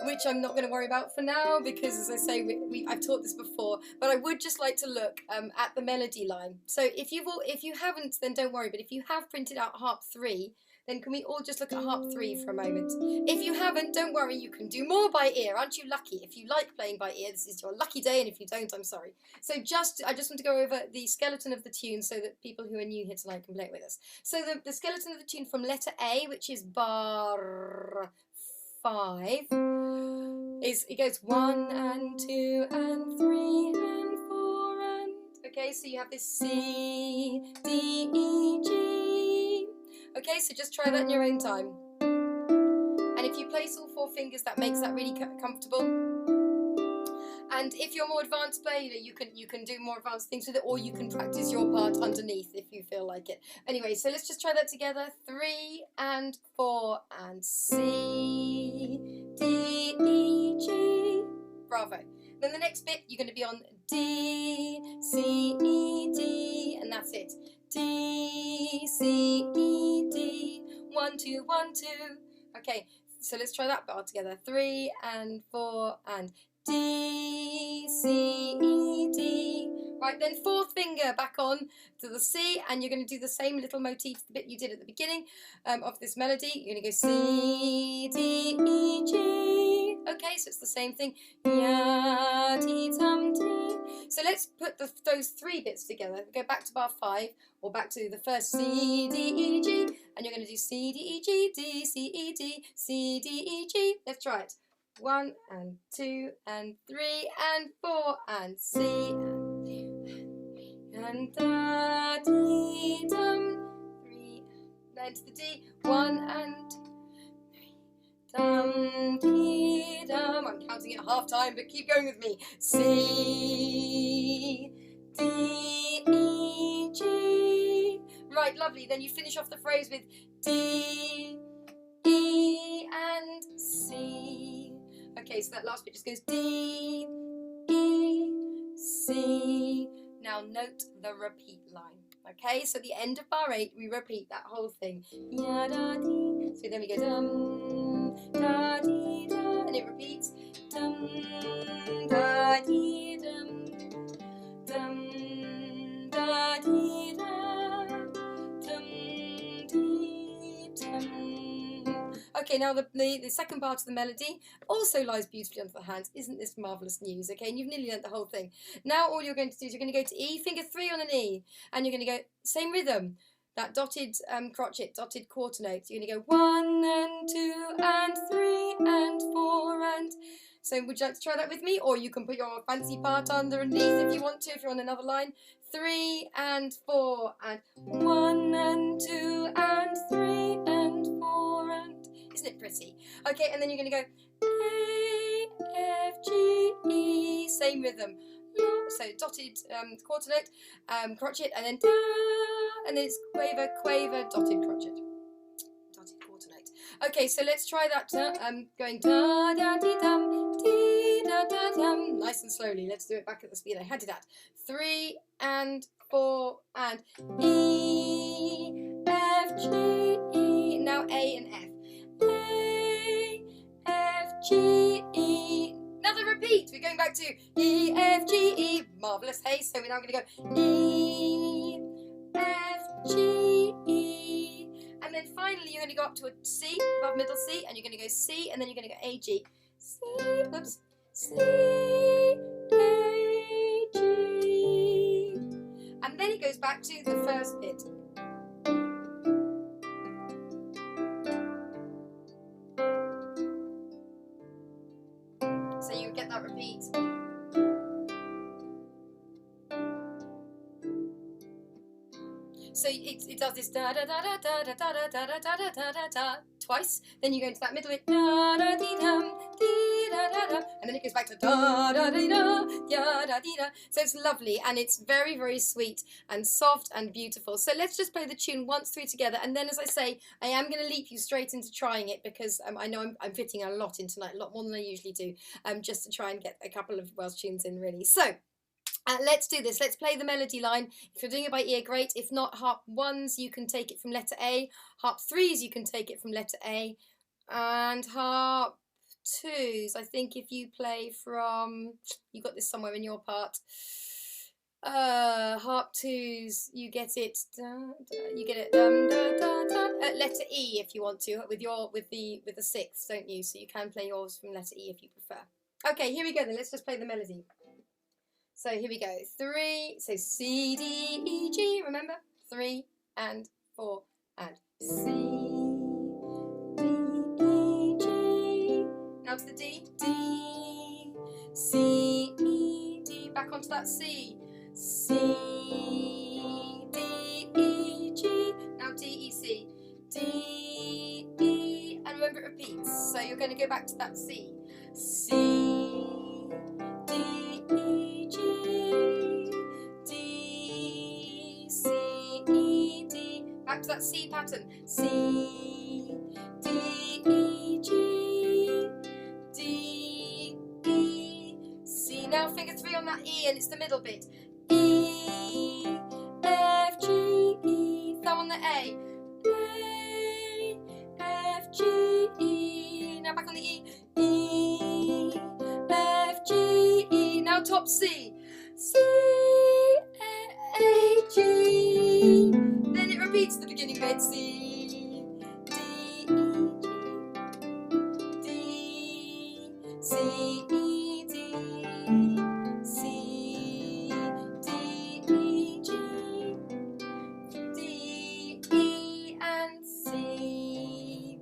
which I'm not going to worry about for now, because as I say, I've taught this before, but I would just like to look at the melody line. So if you haven't, then don't worry, but if you have printed out harp 3, then can we all just look at harp 3 for a moment? If you haven't, don't worry, you can do more by ear. Aren't you lucky? If you like playing by ear, this is your lucky day, and if you don't, I'm sorry. So I just want to go over the skeleton of the tune so that people who are new here tonight can play it with us. So the skeleton of the tune from letter A, which is bar 5, it goes 1 and 2 and 3 and 4 and... Okay, so you have this C, D, E, G. Okay, so just try that in your own time. And if you place all 4 fingers, that makes that really comfortable. And if you're more advanced player, you can do more advanced things with it, or you can practice your part underneath if you feel like it. Anyway, so let's just try that together. 3 and 4 and C, D, E, G. Bravo. Then the next bit, you're going to be on D, C, E, D, and that's it. D, C, E, D, 1, 2, 1, 2. Okay, so let's try that bar together. 3 and 4 and D, C, E, D. Right, then 4th finger back on to the C, and you're going to do the same little motif, the bit you did at the beginning of this melody. You're going to go C, D, E, G. Okay, so it's the same thing. Ya, ti, tum, ti. So let's put those 3 bits together. Go back to bar 5, or back to the first C, D, E, G, and you're going to do C, D, E, G, D, C, E, D, C, D, E, G. Let's try it. 1 and 2 and 3 and 4 and C and da, dee, dum, 3, then to the D, 1 and 3, dum, dee, dum. I'm counting it half time, but keep going with me. C, D, E, G. Right, lovely. Then you finish off the phrase with D, E, and C. Okay, so that last bit just goes D, E, C. Now note the repeat line. Okay, so at the end of bar 8, we repeat that whole thing. Ya, da, dee. So then we go dum, da, dee, da, and it repeats. Dum, da, dee, dum, dum, da, dee, da, dum, dee, dum. Okay, now the second part of the melody also lies beautifully under the hands. Isn't this marvellous news? Okay, and you've nearly learnt the whole thing. Now all you're going to do is you're going to go to E, finger 3 on an E, and you're going to go, same rhythm, that dotted crotchet, dotted quarter notes. You're going to go 1 and 2 and 3 and 4 and... So would you like to try that with me? Or you can put your fancy part underneath if you want to, if you're on another line. 3 and 4 and 1 and 2 and 3 and 4 and... Isn't it pretty? Okay, and then you're going to go A, F, G, E, same rhythm. So dotted quarter note, crotchet, and then da, and then it's quaver, quaver, dotted crotchet, dotted quarter note. Okay, so let's try that. Going da da dee dum, dee da da dum, nice and slowly. Let's do it back at the speed I had it at. 3 and 4 and E, F, G, E. Now got A and F. A, F, G, E. Another repeat. We're going back to E, F, G, E. Marvellous. Hey, so we're now going to go E, F, G, E. And then finally you're going to go up to a C, above middle C, and you're going to go C, and then you're going to go A, G. C, whoops. C, A, G. And then it goes back to the first bit. So you get that repeat. So it does this da da da da da da da da da da da da da da twice. Then you go into that middle bit da da dee dum dee da da da, and then it goes back to da da dee da da da dee da. So it's lovely and it's very, very sweet and soft and beautiful. So let's just play the tune once through together, and then, as I say, I am going to leap you straight into trying it because I know I'm fitting a lot in tonight, a lot more than I usually do, just to try and get a couple of Welsh tunes in, really. So. Let's do this. Let's play the melody line. If you're doing it by ear, great. If not, harp 1s, you can take it from letter A. Harp 3s, you can take it from letter A. And harp 2s, I think if you play from, you got this somewhere in your part. Harp 2s, you get it. At letter E if you want to, with the 6th, don't you? So you can play yours from letter E if you prefer. Okay, here we go then. Let's just play the melody. So here we go. 3, so C, D, E, G, remember? 3 and 4 and C, D, E, G. Now to the D, D, C, E, D. Back onto that C, C, D, E, G. Now D, E, C, D, E, and remember it repeats. So you're going to go back to that C, C, D, E, G, D, C, E, D. Back to that C pattern. C, D, E, G, D, E, C. Now finger 3 on that E, and it's the middle bit. E, F, G, E. Thumb on the A. A, F, G, E. Now back on the E. E, F, G, E. Now top C. C, A, G. Then it repeats the beginning bit. C, D, E, G, D, C, E, D, C, D, E, G, D, E, and C.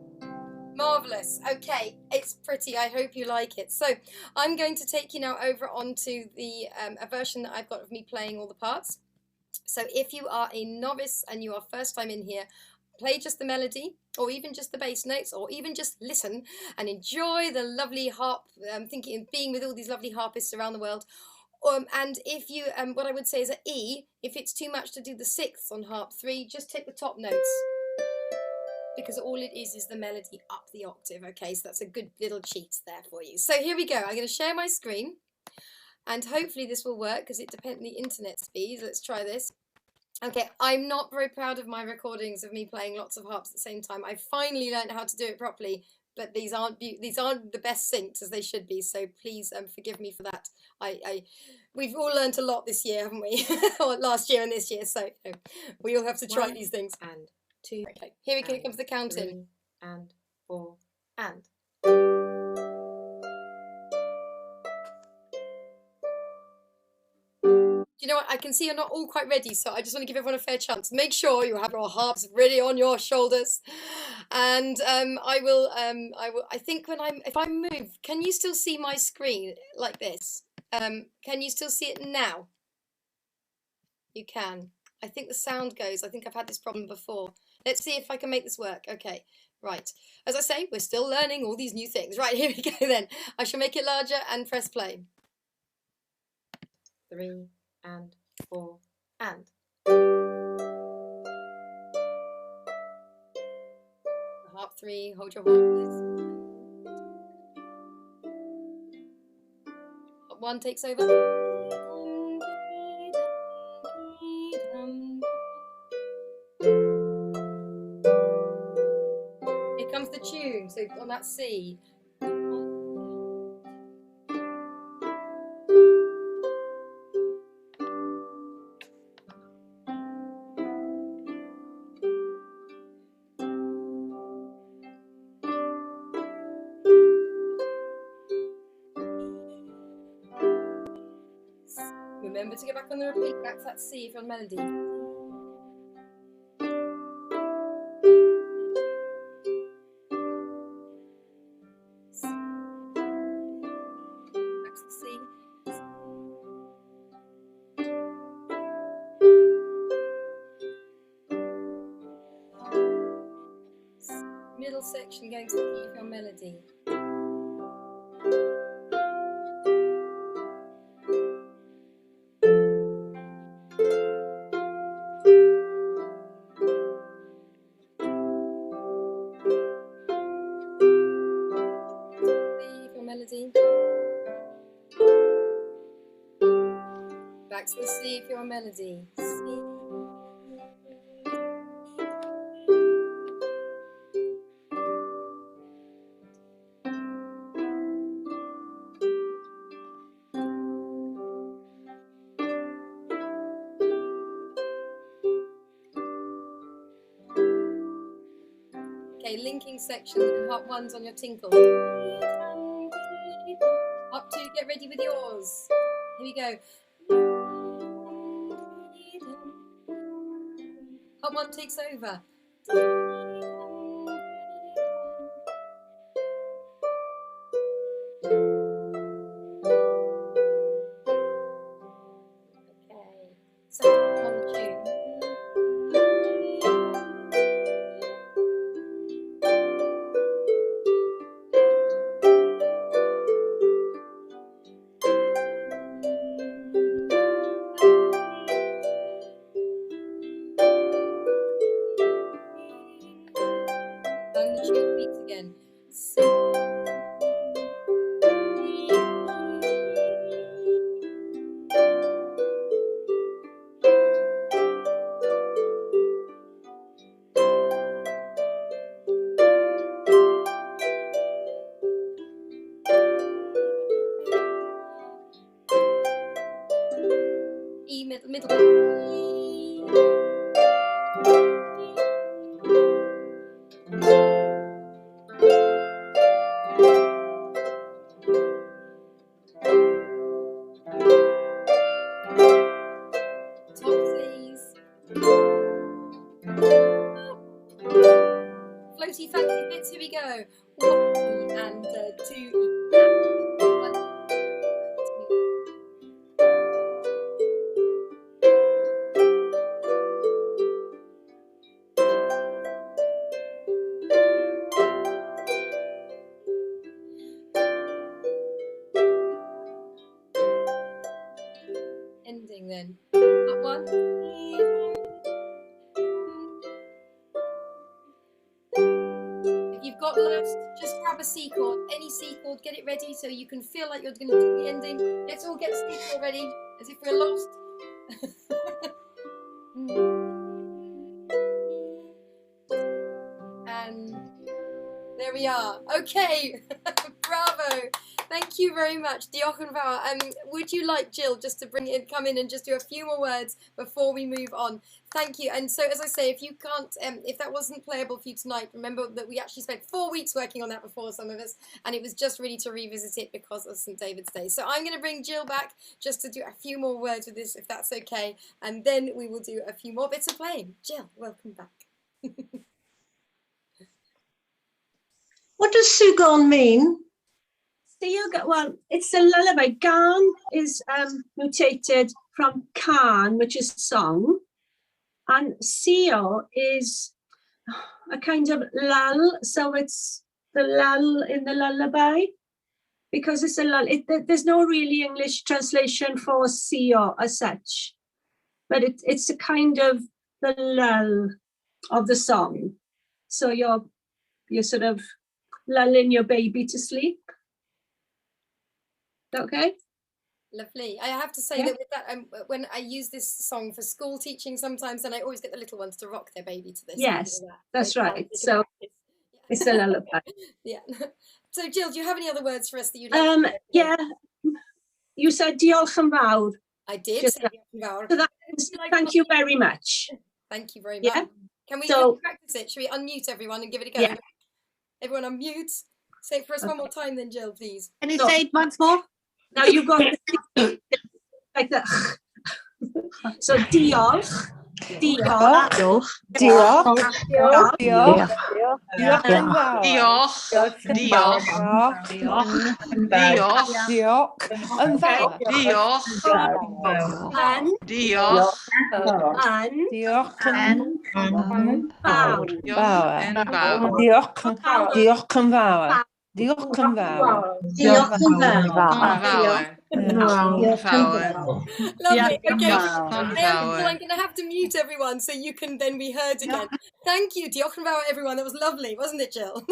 Marvellous. Okay, it's pretty. I hope you like it. So I'm going to take you now over onto the a version that I've got of me playing all the parts. So if you are a novice and you are first time in here, play just the melody, or even just the bass notes, or even just listen and enjoy the lovely harp, thinking of being with all these lovely harpists around the world. And if you, what I would say is at E, if it's too much to do the 6th on harp 3, just take the top notes, because all it is the melody up the octave. Okay, so that's a good little cheat there for you. So here we go. I'm going to share my screen, and hopefully this will work because it depends on the internet speed. Let's try this. Okay, I'm not very proud of my recordings of me playing lots of harps at the same time. I finally learned how to do it properly, but these aren't the best synced as they should be. So please forgive me for that. We've all learned a lot this year, haven't we? Or last year and this year. So we all have to try these things. And 2. Okay, here comes the counting. 3 and 4 and. You know what? I can see you're not all quite ready, so I just want to give everyone a fair chance. Make sure you have your harps ready on your shoulders, and I think if I move, can you still see my screen like this? Can you still see it now? You can. I think the sound goes. I think I've had this problem before. Let's see if I can make this work. Okay, right. As I say, we're still learning all these new things. Right, here we go then. I shall make it larger and press play. 3 and 4 and. Harp 3, hold your harp. Harp 1 takes over. on that C. Remember to get back on the repeat, back to that C if you're on melody. Back to the C. Middle section going to the E if you're on melody. Melody. Back to the C if you're on melody. C. Okay, linking section and harp ones on your tinkle. Up two, get ready with yours. Here we go. Harp one takes over. Okay, second one tune. And the tune beats again. E middle. Floaty fancy bits, here we go. 1 and 2 1, 2. Ending then. That one. If you've got lost, just grab a C chord, any C chord, get it ready so you can feel like you're going to do the ending. Let's all get the C chord ready, as if we're lost. And there we are. Okay, bravo. Thank you very much, Diolch yn fawr. Would you like Jill just to come in and just do a few more words before we move on? Thank you. And so, as I say, if you can't, if that wasn't playable for you tonight, remember that we actually spent 4 weeks working on that before, some of us, and it was just really to revisit it because of St. David's Day. So I'm going to bring Jill back just to do a few more words with this, if that's okay, and then we will do a few more bits of playing. Jill, welcome back. What does Sugon mean? Well, it's a lullaby. Gan is mutated from can, which is song, and Sio is a kind of lull, so it's the lull in the lullaby, because it's a lull. There's no really English translation for Sio as such, but it's a kind of the lull of the song. So you're sort of lulling your baby to sleep. Okay. Lovely. I have to say that with that, when I use this song for school teaching sometimes, and I always get the little ones to rock their baby to this. Yes, that's right. So It's a lullaby. Yeah. So Jill, do you have any other words for us that you'd like to say? Yeah, you said diolch yn fawr. I did Just say that. diolch yn fawr. So that is, thank you very much. Thank you very Yeah. much. Can we So- practice it? Should we unmute everyone and give it a go? Yeah. Everyone unmute. Say it for us one more time then, Jill, please. Can you So- say it once more? Now you've got like that. So diolch, diolch, Diolch. Diolch. diolch, Diolch. Diolch yn fawr. Diolch. Diolch. Diolch. Diolch yn fawr. Diolch. and Diolch. and Diolch yn fawr. Diolch en bouw. Diolch yn fawr. Diolch yn fawr. Diolch yn fawr. Lovely. Okay. Van Well, I'm going to have to mute everyone so you can then be heard again. Thank you. Diolch yn fawr, everyone. That was lovely, wasn't it, Jill?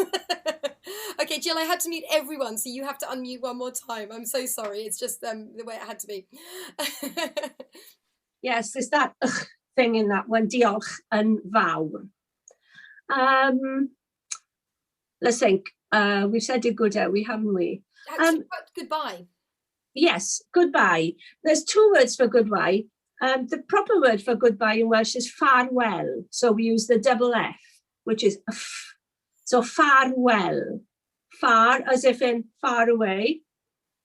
Okay, Jill, I had to mute everyone, so you have to unmute one more time. I'm so sorry. It's just the way it had to be. Yes, there's that thing in that one. Diolch yn fawr. Let's think. We've said a good we haven't we? Goodbye. Yes, goodbye. There's two words for goodbye. The proper word for goodbye in Welsh is farewell. So we use the double F, which is f. So farewell. Far as if in far away.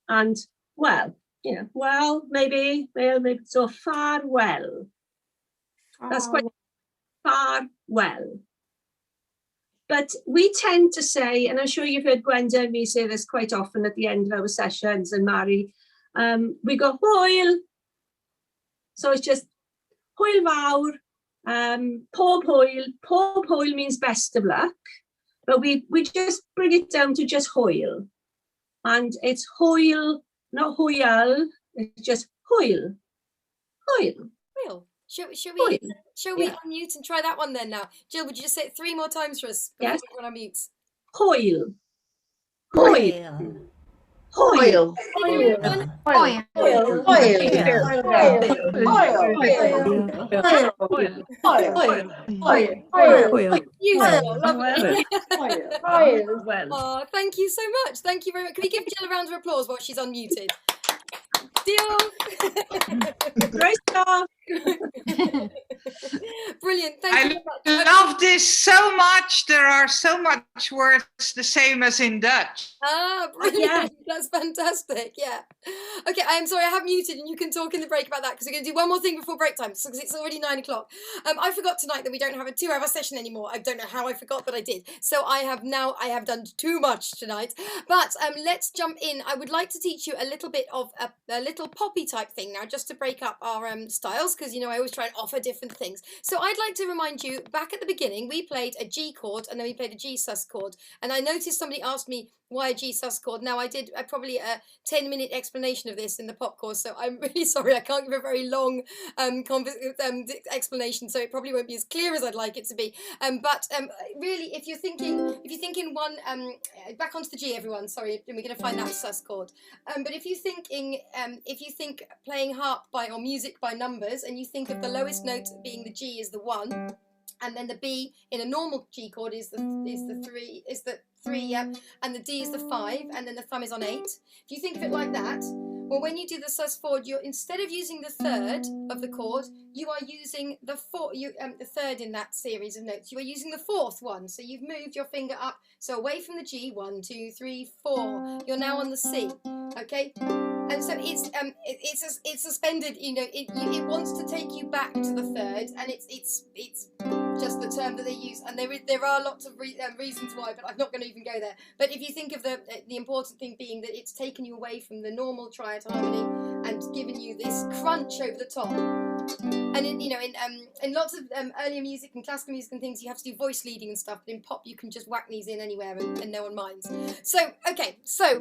And well, well, maybe. So farewell. That's quite farewell. But we tend to say, and I'm sure you've heard Gwenda and me say this quite often at the end of our sessions, and Mari, we go hwyl. So it's just hwyl fawr, pob hwyl. Pob hwyl means best of luck, but we just bring it down to just hwyl. And it's hwyl, not hwyl, it's just hwyl. Hwyl. Will. Shall we unmute and try that one then now? Jill, would you just say it 3 more times for us? Yes. Everyone unmutes. Hwyl. Hwyl. Hwyl. Beautiful, lovely. Oh, thank you so much. Thank you very much. Can we give Jill a round of applause while she's unmuted? Deal. Great job. Brilliant. Thank you so much. Love this so much. There are so much words the same as in Dutch. Ah, brilliant. Yeah. That's fantastic. Yeah. Okay, I'm sorry, I have muted and you can talk in the break about that because we're going to do one more thing before break time because it's already 9 o'clock. I forgot tonight that we don't have a 2-hour session anymore. I don't know how I forgot, but I did. So I have done too much tonight. But let's jump in. I would like to teach you a little bit of a little poppy type thing now, just to break up our styles, because I always try and offer different things. So I'd like to remind you, back at the beginning, we played a G chord and then we played a G sus chord. And I noticed somebody asked me why a G sus chord. Now I did probably a 10-minute explanation of this in the pop course, so I'm really sorry I can't give a very long explanation, so it probably won't be as clear as I'd like it to be. But really, if you're thinking one, back onto the G, everyone. Sorry, and we're going to find that sus chord. But if you think playing harp or music by numbers, and you think of the lowest note being the G is the 1. And then the B in a normal G chord is the 3, yeah, and the D is the 5, and then the thumb is on 8. If you think of it like that, well, when you do the sus chord, you're instead of using the 3rd of the chord, you are using the 4th. The 3rd in that series of notes. You are using the 4th one. So you've moved your finger up, so away from the G. 1, 2, 3, 4. You're now on the C. Okay. And so it's suspended. It wants to take you back to the 3rd, and it's just the term that they use, and there are lots of reasons why, but I'm not going to even go there. But if you think of the important thing being that it's taken you away from the normal triad harmony and given you this crunch over the top. And in lots of earlier music and classical music and things, you have to do voice leading and stuff. But in pop, you can just whack these in anywhere and no one minds. So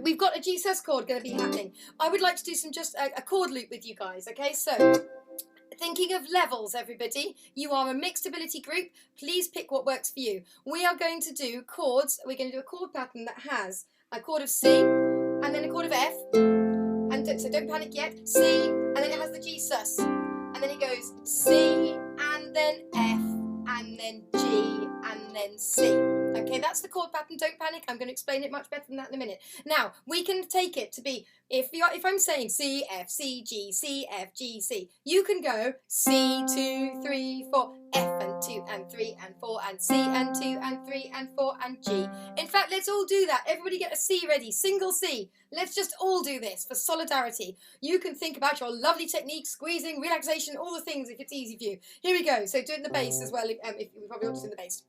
we've got a G sus chord going to be happening. I would like to do just a chord loop with you guys. Okay, so. Thinking of levels, everybody. You are a mixed ability group. Please pick what works for you. We are going to do chords. We're going to do a chord pattern that has a chord of C and then a chord of F. And so don't panic yet. C, and then it has the G sus. And then it goes C and then F and then G and then C. Okay, that's the chord pattern. Don't panic. I'm going to explain it much better than that in a minute. Now, we can take it to be, if I'm saying C, F, C, G, C, F, G, C, you can go C, 2, 3, 4, F and 2 and 3 and 4 and C and 2 and 3 and 4 and G. In fact, let's all do that. Everybody get a C ready. Single C. Let's just all do this for solidarity. You can think about your lovely technique, squeezing, relaxation, all the things if it's easy for you. Here we go. So do it in the bass as well, if you probably ought to do in the bass.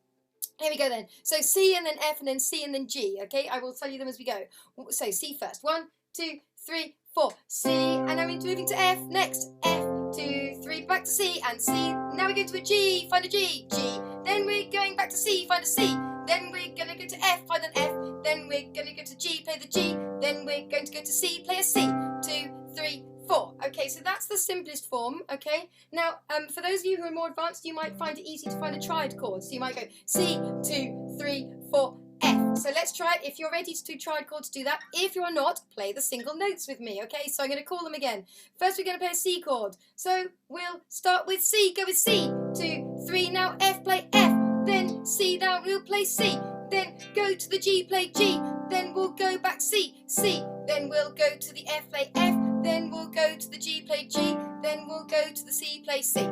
Here we go then. So C and then F and then C and then G. Okay, I will tell you them as we go. So C first. 1, 2, 3, 4. C, and then we're moving to F. Next, F, 2, 3, back to C and C. Now we're going to a G. Find a G. G. Then we're going back to C. Find a C. Then we're going to go to F. Find an F. Then we're going to go to G. Play the G. Then we're going to go to C. Play a C. 2, 3, 4. Okay, so that's the simplest form. Okay, now for those of you who are more advanced, you might find it easy to find a triad chord. So you might go C, 2, 3, 4, F. So let's try it. If you're ready to do triad chords, do that. If you are not, play the single notes with me. Okay, so I'm going to call them again. First, we're going to play a C chord. So we'll start with C. Go with C. 2, 3. Now F. Play F. Then C. Now we'll play C. Then go to the G. Play G. Then we'll go back C. C. Then we'll go to the F. Play F. Then we'll go to the G, play G, then we'll go to the C, play C.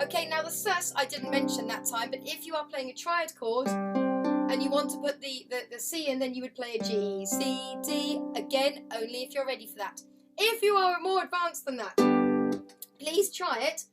Okay, now the sus I didn't mention that time, but if you are playing a triad chord and you want to put the C in, then you would play a G, C, D, again, only if you're ready for that. If you are more advanced than that, please try it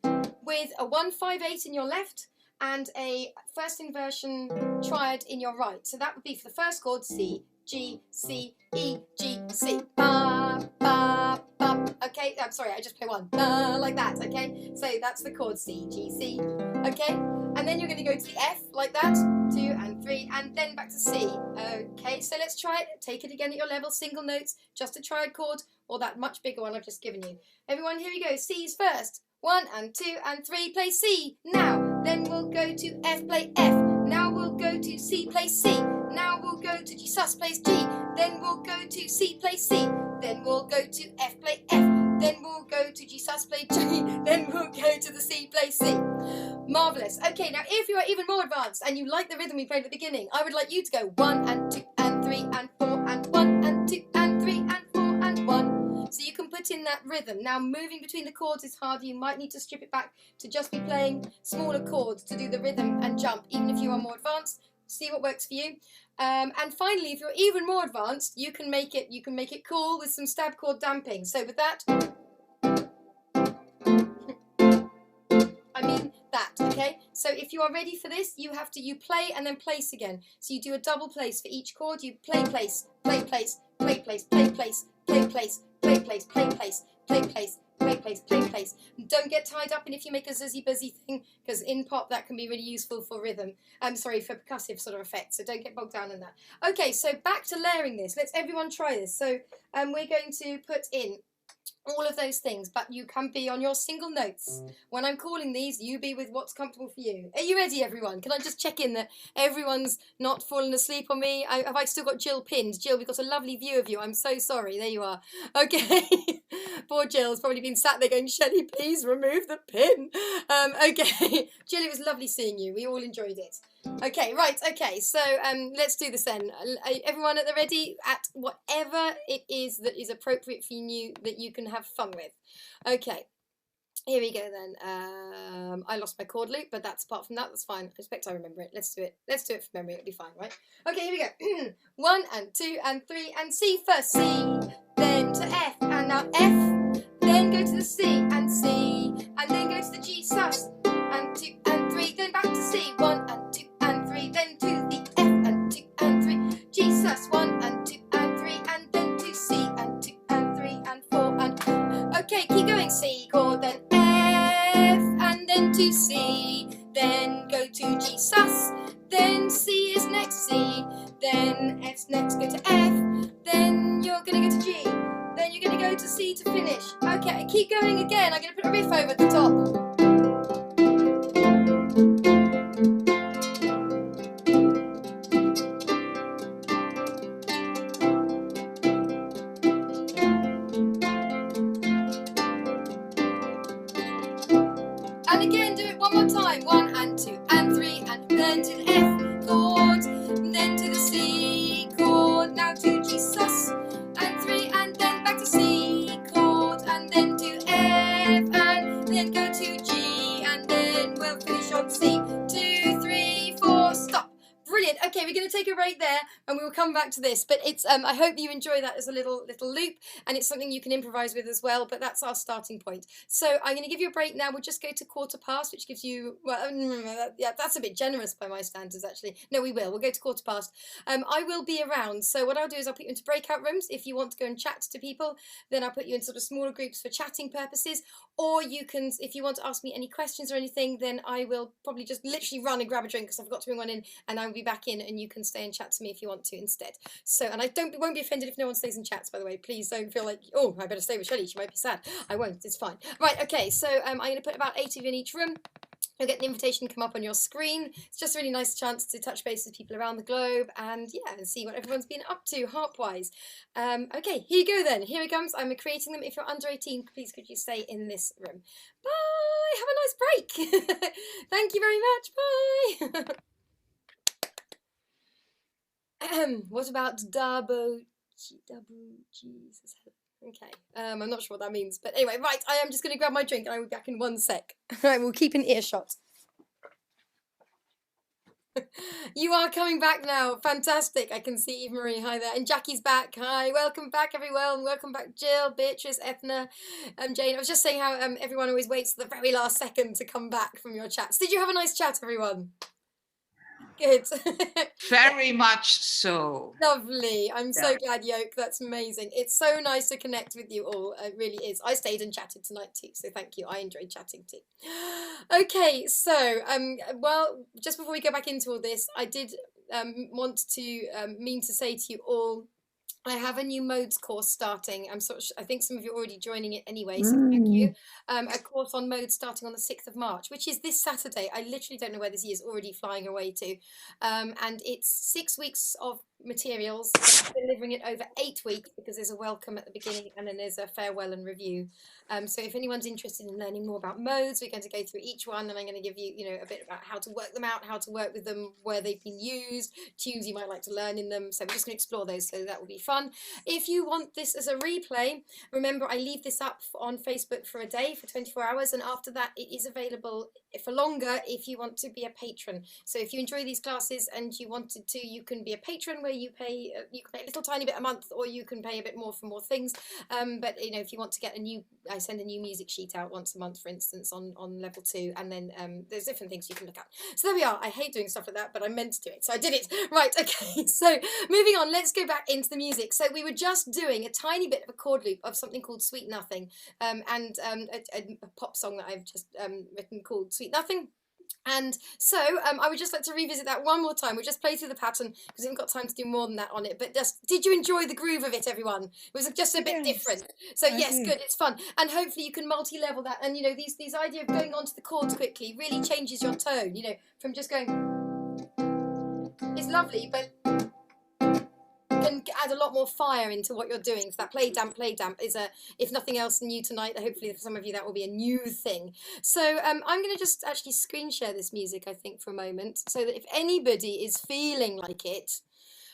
with a 1-5-8 in your left and a first inversion triad in your right. So that would be for the first chord, C, G, C, E, G, C. Ba, ba, ba. Okay, I'm sorry, I just play one. Ba, like that, okay? So that's the chord C, G, C. Okay? And then you're going to go to the F, like that. 2 and 3, and then back to C. Okay, so let's try it. Take it again at your level, single notes, just a triad chord, or that much bigger one I've just given you. Everyone, here we go. C's first. 1 and 2 and 3, play C. Now, then we'll go to F, play F. Now we'll go to C, play C. Now we'll go to G sus, plays G. Then we'll go to C, play C. Then we'll go to F, play F. Then we'll go to G sus, play G. Then we'll go to the C, play C. Marvellous. Okay, now if you are even more advanced and you like the rhythm we played at the beginning, I would like you to go 1 and 2 and 3 and 4 and 1 and 2 and 3 and 4 and 1. So you can put in that rhythm. Now moving between the chords is harder. You might need to strip it back to just be playing smaller chords to do the rhythm and jump, even if you are more advanced. See what works for you. And finally, if you're even more advanced, you can make it cool with some stab chord damping. So with that, I mean that, okay? So if you are ready for this, you play and then place again. So you do a double place for each chord. You play, place, play, place, play, place, play, place, play, place, play, place, play, place, play, place, play, place, play, place. Don't get tied up in if you make a zizzy buzzy thing, because in pop that can be really useful for rhythm. For percussive sort of effects. So don't get bogged down in that. Okay, so back to layering this. Let's everyone try this. So we're going to put in all of those things, but you can be on your single notes. When I'm calling these, you be with what's comfortable for you. Are you ready, everyone? Can I just check in that everyone's not fallen asleep on me? Have I still got Jill pinned? Jill, we've got a lovely view of you. I'm so sorry. There you are. Okay. Poor Jill's probably been sat there going, Shelley, please remove the pin. Okay. Jill, it was lovely seeing you. We all enjoyed it. Okay, right, okay, so let's do this then. Everyone at the ready at whatever it is that is appropriate for you that you can have fun with. Okay, here we go then. I lost my chord loop, but apart from that, that's fine. I expect I remember it. Let's do it. Let's do it from memory. It'll be fine, right? Okay, here we go. 1 and 2 and 3 and C first. C, then to F, and now F, then go to the C, and then go to the G sus, and 2 and 3, then back to C. 1 and 2 and 3, then to the F, and 2 and 3, G sus, 1 and 2 and 3, and then to C, and 2 and 3 and 4 and okay, keep going. C chord, then F, and then to C, then go to G sus, then C is next C, then F's next, go to F, then you're gonna go to G, then you're gonna go to C to finish. Okay, keep going again. I'm gonna put a riff over the top. And again, do it one more time. 1 and 2 and 3, and then to the F chord, then to C chord, and then to F, and then go to G, and then we'll finish on C. 2, 3, 4, stop. Brilliant. Okay, we're going to take a break there, and we will come back to this. But it's I hope you enjoy that as a little loop, and it's something you can improvise with as well. But that's our starting point. So I'm going to give you a break now. We'll just go to quarter past, which gives you yeah, that's a bit generous by my standards actually. No, we will. We'll go to quarter past. I will be around. So what I'll do is I'll put you into breakout rooms. If you want to go and chat to people, then I'll put you in sort of smaller groups for chatting purposes. Or you can, if you want to ask me any questions or anything, then I will probably just literally run and grab a drink because I forgot to bring one in, and I will be back in, and you can stay and chat to me if you want to instead. So, and I won't be offended if no one stays and chats, by the way. Please don't feel like, oh, I better stay with Shelley, she might be sad. I won't, it's fine. Right, okay, so I'm going to put about 8 of you in each room. You'll get the invitation come up on your screen. It's just a really nice chance to touch base with people around the globe and yeah, and see what everyone's been up to harp-wise. Okay, here you go then. Here it comes. I'm creating them. If you're under 18, please could you stay in this room. Bye. Have a nice break. Thank you very much. Bye. What about Dabo? Jesus. Okay, I'm not sure what that means, but anyway, right, I am just going to grab my drink and I will be back in 1 sec. Right, we'll keep an earshot. You are coming back now. Fantastic. I can see Eve Marie. Hi there. And Jackie's back. Hi. Welcome back, everyone. Welcome back, Jill, Beatrice, Ethna, Jane. I was just saying how everyone always waits the very last second to come back from your chats. Did you have a nice chat, everyone? Good. Very much so. Lovely. I'm so glad, Yoke. That's amazing. It's so nice to connect with you all. It really is. I stayed and chatted tonight too, so thank you. I enjoyed chatting too. Okay, so well, just before we go back into all this, I did want to mean to say to you all, I have a new modes course starting. I think some of you are already joining it anyway, so thank you. A course on modes starting on the 6th of March, which is this Saturday. I literally don't know where this year's already flying away to. And it's 6 weeks of materials, delivering it over 8 weeks because there's a welcome at the beginning and then there's a farewell and review. So if anyone's interested in learning more about modes, we're going to go through each one and I'm going to give you, a bit about how to work them out, how to work with them, where they've been used, tunes you might like to learn in them. So we're just going to explore those, so that will be fun. If you want this as a replay, remember I leave this up on Facebook for a day, for 24 hours, and after that it is available for longer if you want to be a patron. So if you enjoy these classes and you wanted to, you can be a patron where you pay a little tiny bit a month, or you can pay a bit more for more things. But if you want to get I send a new music sheet out once a month, for instance, on level 2, and then there's different things you can look at. So there we are. I hate doing stuff like that, but I meant to do it, so I did it. Right, okay, so moving on, let's go back into the music. So we were just doing a tiny bit of a chord loop of something called Sweet Nothing, and a pop song that I've just written called Sweet Nothing. And so I would just like to revisit that one more time. We'll just play through the pattern because we haven't got time to do more than that on it. But just, did you enjoy the groove of it, everyone? It was just a bit different. So yes, good, it's fun. And hopefully you can multi-level that. And these idea of going onto the chords quickly really changes your tone, from just going, it's lovely, but can add a lot more fire into what you're doing. So that play damp is if nothing else new tonight. Hopefully for some of you that will be a new thing. So I'm going to just actually screen share this music, I think, for a moment, so that if anybody is feeling like it,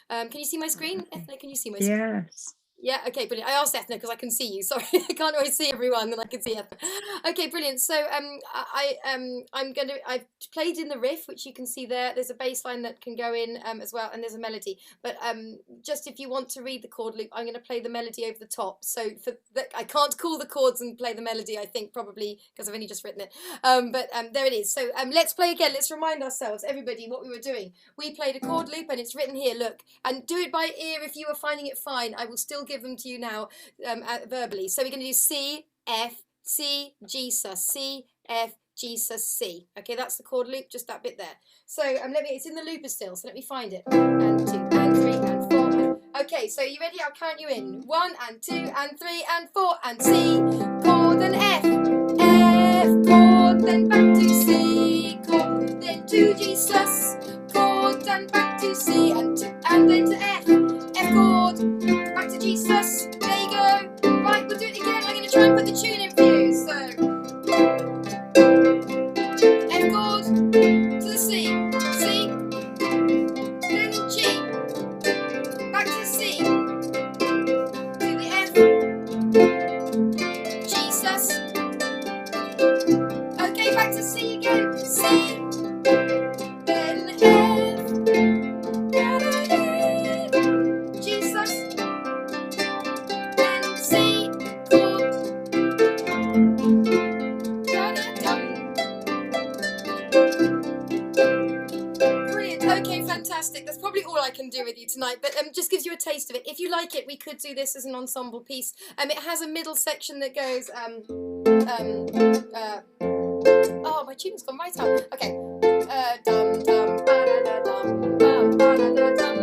can you see my screen? Ethna, can you see my screen? Yes. Yeah, okay, brilliant. I asked Ethna because I can see you. Sorry, I can't always see everyone, and I can see Ethna. Okay, brilliant. So I've played in the riff, which you can see there. There's a bass line that can go in as well, and there's a melody. But just if you want to read the chord loop, I'm going to play the melody over the top. So I can't call the chords and play the melody, I think, probably because I've only just written it. But there it is. So let's play again. Let's remind ourselves, everybody, what we were doing. We played a chord loop, and it's written here. Look, and do it by ear if you are finding it fine. I will still give them to you now verbally. So we're going to do C, F, C, G sus, C, F, G sus, C. Okay, that's the chord loop, just that bit there. So it's in the looper still, so let me find it. And 2, and 3, and 4. Okay, so you ready? I'll count you in. 1, and 2, and 3, and 4, and C, chord, and F, F, chord, then back to C, chord, then to G sus, chord, and back to C, and then to F, F chord, back to G sus. There you go. Right, we'll do it again. I'm going to try and put the tune in for you. So F chord to the C, C, then G, back to C, to the F, I can do with you tonight, but just gives you a taste of it. If you like it, we could do this as an ensemble piece. It has a middle section that goes, oh, my tune's gone right up. Okay. Dum dum ba da da dum dum ba da da dum.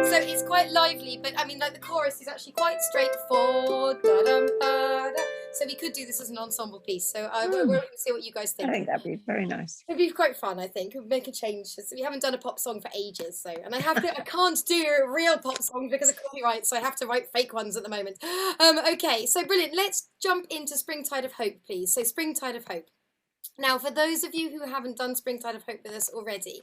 So it's quite lively, but I mean, like the chorus is actually quite straightforward. Da-dum-ba-da. So we could do this as an ensemble piece. So we'll see what you guys I think. think that'd be very nice. It'd be quite fun, I think. We'd make a change. We haven't done a pop song for ages, so I can't do real pop songs because of copyright, so I have to write fake ones at the moment. Okay, so brilliant. Let's jump into Springtide of Hope, please. So Springtide of Hope. Now, for those of you who haven't done Springtide of Hope with us already,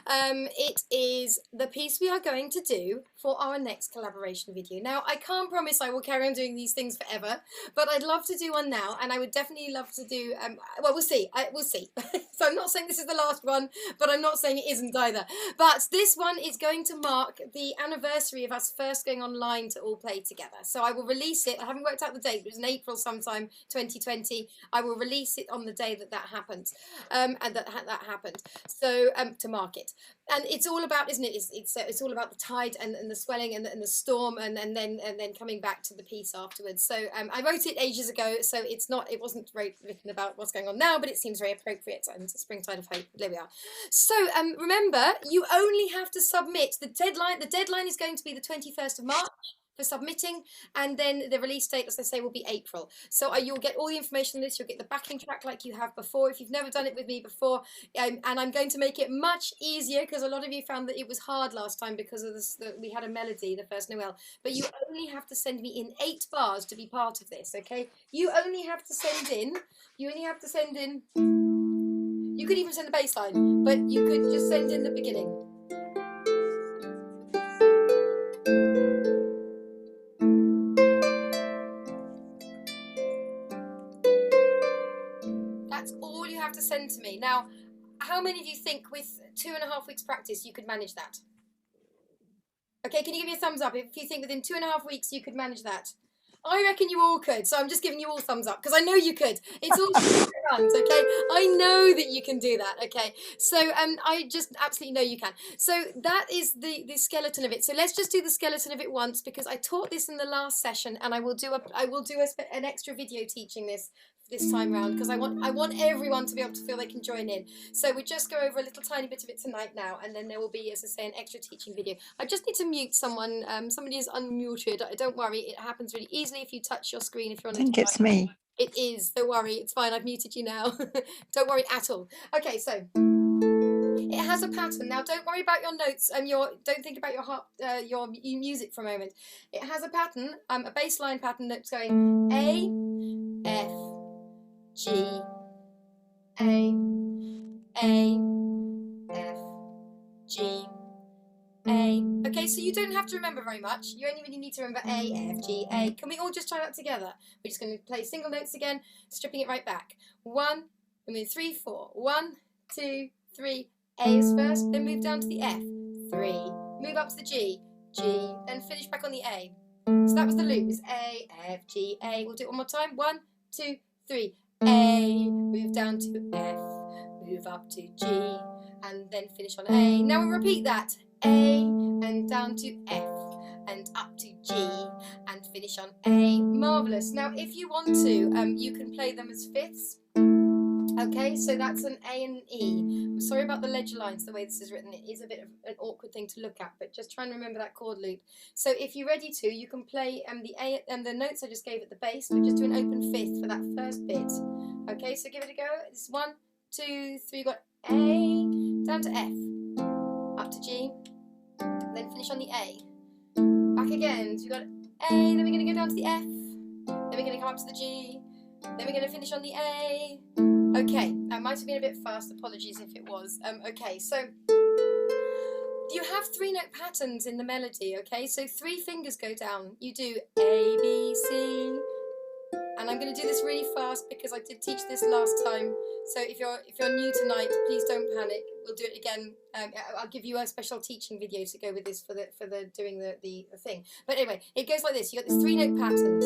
it is the piece we are going to do for our next collaboration video. Now, I can't promise I will carry on doing these things forever, but I'd love to do one now, and I would definitely love to do, well, we'll see. We'll see. So I'm not saying this is the last one, but I'm not saying it isn't either. But this one is going to mark the anniversary of us first going online to all play together. So I will release it. I haven't worked out the date, but it was in April sometime 2020. I will release it on the day that happens, and that happened. So to mark it, and it's all about, isn't it? It's all about the tide and the swelling and the storm, and then coming back to the piece afterwards. So I wrote it ages ago, so it wasn't written about what's going on now, but it seems very appropriate. And Springtide of Hope. There we are. So remember, you only have to submit the deadline. The deadline is going to be the 21st of March. For submitting, and then the release date, as I say, will be April. So you'll get all the information on this. You'll get the backing track like you have before if you've never done it with me before, and I'm going to make it much easier because a lot of you found that it was hard last time because of this. We had a melody, the first Noel, but you only have to send me in 8 bars to be part of this. Okay, you only have to send in. You could even send the bass line, but you could just send in the beginning. That's all you have to send to me. Now, how many of you think with 2.5 weeks practice you could manage that? Okay, can you give me a thumbs up if you think within 2.5 weeks you could manage that? I reckon you all could, so I'm just giving you all thumbs up because I know you could. It's all hands, okay? I know that you can do that, okay? So I just absolutely know you can. So that is the skeleton of it. So let's just do the skeleton of it once because I taught this in the last session, and I will do an extra video teaching this time round because I want everyone to be able to feel they can join in. So we just go over a little tiny bit of it tonight now, and then there will be, as I say, an extra teaching video. I just need to mute someone. Somebody is unmuted. Don't worry, it happens really easily if you touch your screen. If you're on I think it's me. It is. Don't worry, it's fine. I've muted you now. Don't worry at all. Okay, so it has a pattern. Now, don't worry about your notes and don't think about your music for a moment. It has a pattern, a bass line pattern that's going A, F, G, A, F, G, A. Okay, so you don't have to remember very much. You only really need to remember A, F, G, A. Can we all just try that together? We're just going to play single notes again, stripping it right back. 1, and then 3, 4. 1, 2, 3. A is first, then move down to the F. 3. Move up to the G, G, then finish back on the A. So that was the loop. It's A, F, G, A. We'll do it one more time. 1, 2, 3. A, move down to F, move up to G, and then finish on A. Now we'll repeat that. A, and down to F, and up to G, and finish on A. Marvellous. Now if you want to, you can play them as fifths. Okay, so that's an A and an E. I'm sorry about the ledger lines, the way this is written. It is a bit of an awkward thing to look at, but just try and remember that chord loop. So if you're ready to, you can play the A and the notes I just gave at the bass, but just do an open fifth for that first bit. Okay, so give it a go. It's 1, 2, 3. You've got A, down to F, up to G, then finish on the A. Back again. So you've got A, then we're going to go down to the F, then we're going to come up to the G, then we're going to finish on the A. Okay, that might have been a bit fast. Apologies if it was. Okay, so you have 3-note patterns in the melody. Okay, so 3 fingers go down. You do A, B, C, and I'm going to do this really fast because I did teach this last time. So if you're new tonight, please don't panic. We'll do it again. I'll give you a special teaching video to go with this for the doing the thing. But anyway, it goes like this. You got these 3-note patterns.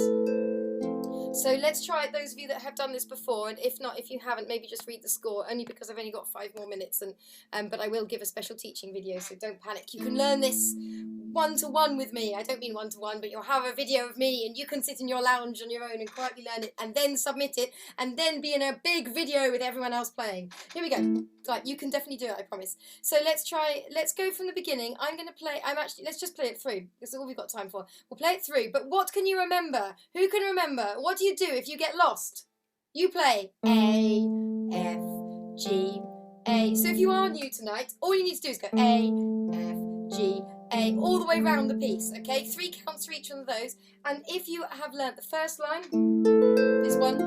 So let's try it, those of you that have done this before, and if not, if you haven't, maybe just read the score, only because I've only got 5 more minutes, and but I will give a special teaching video, so don't panic. You can learn this one-to-one with me. I don't mean one-to-one, but you'll have a video of me, and you can sit in your lounge on your own and quietly learn it, and then submit it, and then be in a big video with everyone else playing. Here we go. Right, you can definitely do it, I promise. So let's go from the beginning. I'm going to play, let's just play it through. This is all we've got time for. We'll play it through, but what can you remember? Who can remember? What do you do if you get lost? You play A, F, G, A. So if you are new tonight, all you need to do is go A, F, G, A, all the way around the piece, okay? 3 counts for each one of those. And if you have learnt the first line, this one,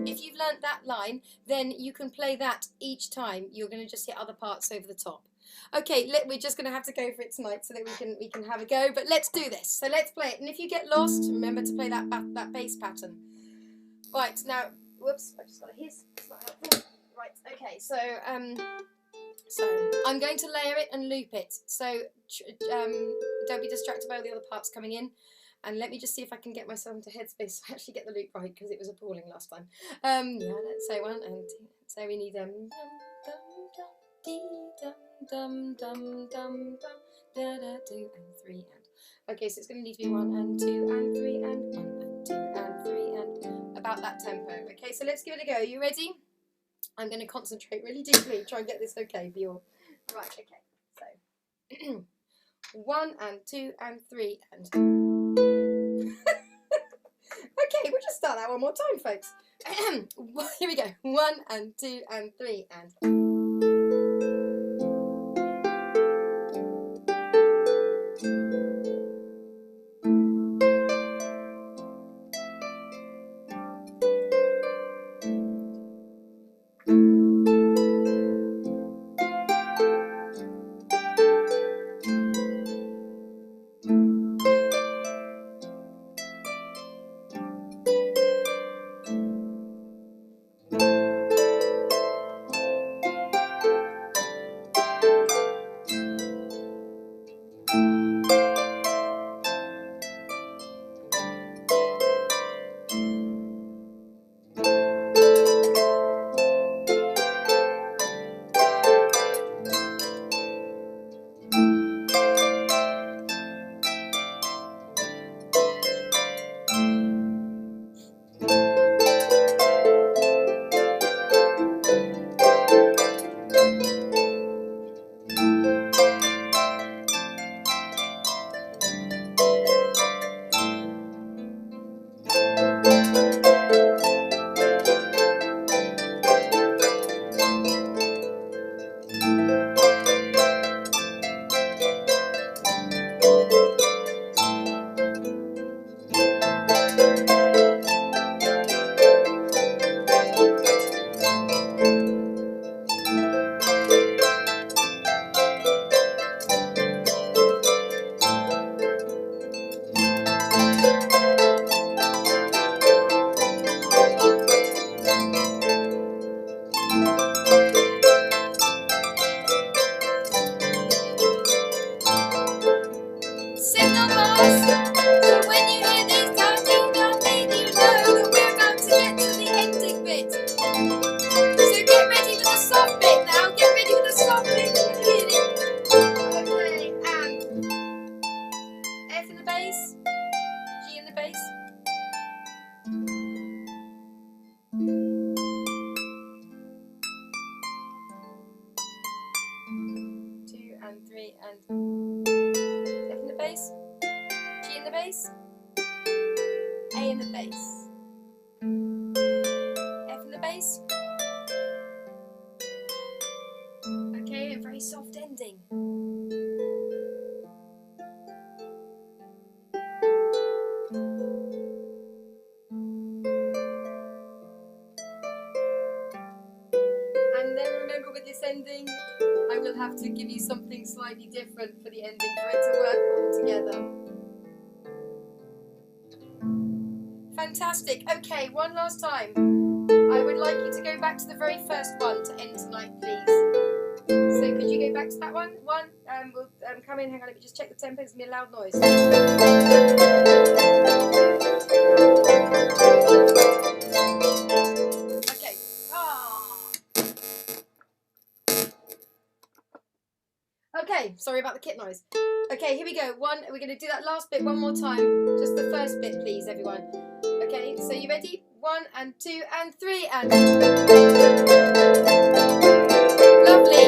if you've learnt that line, then you can play that each time. You're going to just hit other parts over the top. Okay, we're just going to have to go for it tonight so that we can have a go. But let's do this. So let's play it. And if you get lost, remember to play that bass pattern. Right, now, whoops, I just got a hiss. It's not helpful. Right, okay, so I'm going to layer it and loop it. So don't be distracted by all the other parts coming in. And let me just see if I can get myself into headspace to actually get the loop right, because it was appalling last time. Yeah, let's say 1 and 2. So we need dum dum dum dee dum dum dum dum dum da da 2 and 3 and. Okay, so it's going to need to be 1 and 2 and 3 and 1 and 2 and 3 and about that tempo. Okay, so let's give it a go. Are you ready? I'm going to concentrate really deeply, try and get this okay for you all. Right, okay. So 1 and 2 and 3 and. Okay, we'll just start that one more time, folks. Here we go. 1 and 2 and 3 and. have to give you something slightly different for the ending for it to work all together. Fantastic. Okay, one last time. I would like you to go back to the very first one to end tonight, please. So could you go back to that one? We'll come in. Hang on, let me just check the tempo. It's going to be a loud noise. Okay. Okay, sorry about the kit noise. Okay, here we go. We're going to do that last bit one more time. Just the first bit, please, everyone. Okay, so you ready? 1 and 2 and 3 and... Lovely.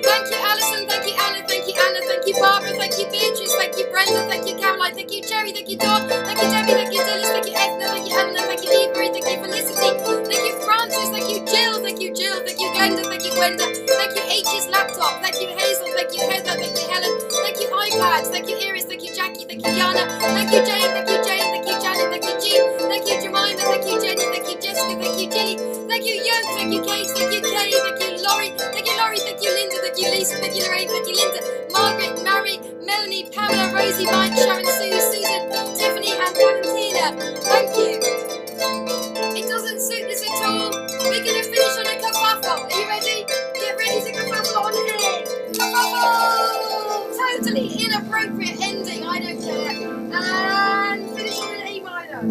Thank you, Alison. Thank you, Anna. Thank you, Anna. Thank you, Barbara. Thank you, Beatrice. Thank you, Brenda. Thank you, Caroline. Thank you, Jerry. Thank you, Dawn. Thank you, Debbie. Thank you, Dillis. Thank you, Edna. Thank you, Anna. Thank you, Eva. Thank you, Felicity. Thank you, Francis. Thank you, Jill. Thank you, Jill. Thank you, Glenda. Thank you, Gwenda. Thank you, H's laptop. Thank you, Hazel. Thank you, Heather. Thank you, Helen. Thank you, iPads. Thank you, Iris. Thank you, Jackie. Thank you, Yana. Thank you, Jane. Thank you, Jane. Thank you, Janet. Thank you, Jean. Thank you, Jemima. Thank you, Jenny. Thank you, Jessica. Thank you, Jilly. Thank you, Yoke. Thank you, Kate. Thank you, Kay. Thank you, Laurie. Thank you, Laurie. Thank you, Linda. Thank you, Lisa. Thank you, Lorraine. Thank you, Linda. Margaret, Mary, Melanie, Pamela, Rosie, Mike, Sharon, Sue, Susan, Tiffany, and Valentina. Thank you. It doesn't suit this at all. We're going to finish on a kerfuffle. Are you ready? Get ready to kerfuffle on here. Kerfuffle! Totally inappropriate ending. I don't care. And finish on an A minor.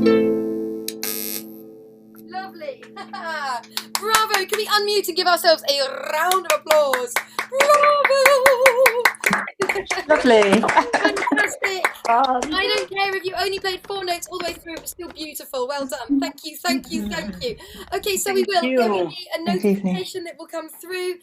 Lovely. Bravo. Can we unmute and give ourselves a round of applause? Bravo. Lovely. Fantastic. I don't care if you only played 4 notes all the way through, it was still beautiful. Well done. Thank you, thank you, thank you. Okay, so there will be a notification that will come through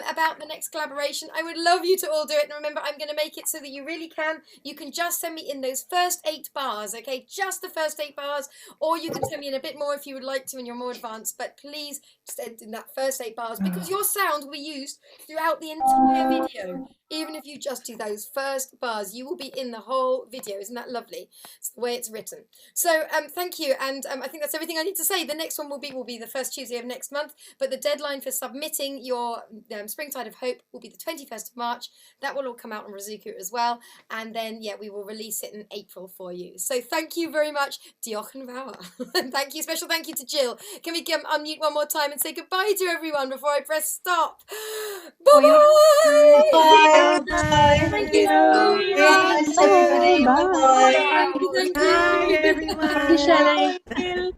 about the next collaboration. I would love you to all do it. And remember, I'm going to make it so that you really can. You can just send me in those first 8 bars, okay? Just the first 8 bars, or you can send me in a bit more if you would like to and you're more advanced. But please just send in that first 8 bars because your sound will be used throughout the entire video. Even if you just do those first bars, you will be in the whole video. Isn't that lovely? It's the way it's written. So thank you, and I think that's everything I need to say. The next one will be the first Tuesday of next month, but the deadline for submitting your Springtide of Hope will be the 21st of March. That will all come out on Razuku as well, and then yeah, we will release it in April for you. So thank you very much, Diolch yn fawr. And thank you, special thank you to Jill. Can we unmute one more time and say goodbye to everyone before I press stop? Bye-bye! Bye. Thank you so much. Thanks, everybody. Bye. Bye. Thank you. Bye, everyone. Happy Shelley.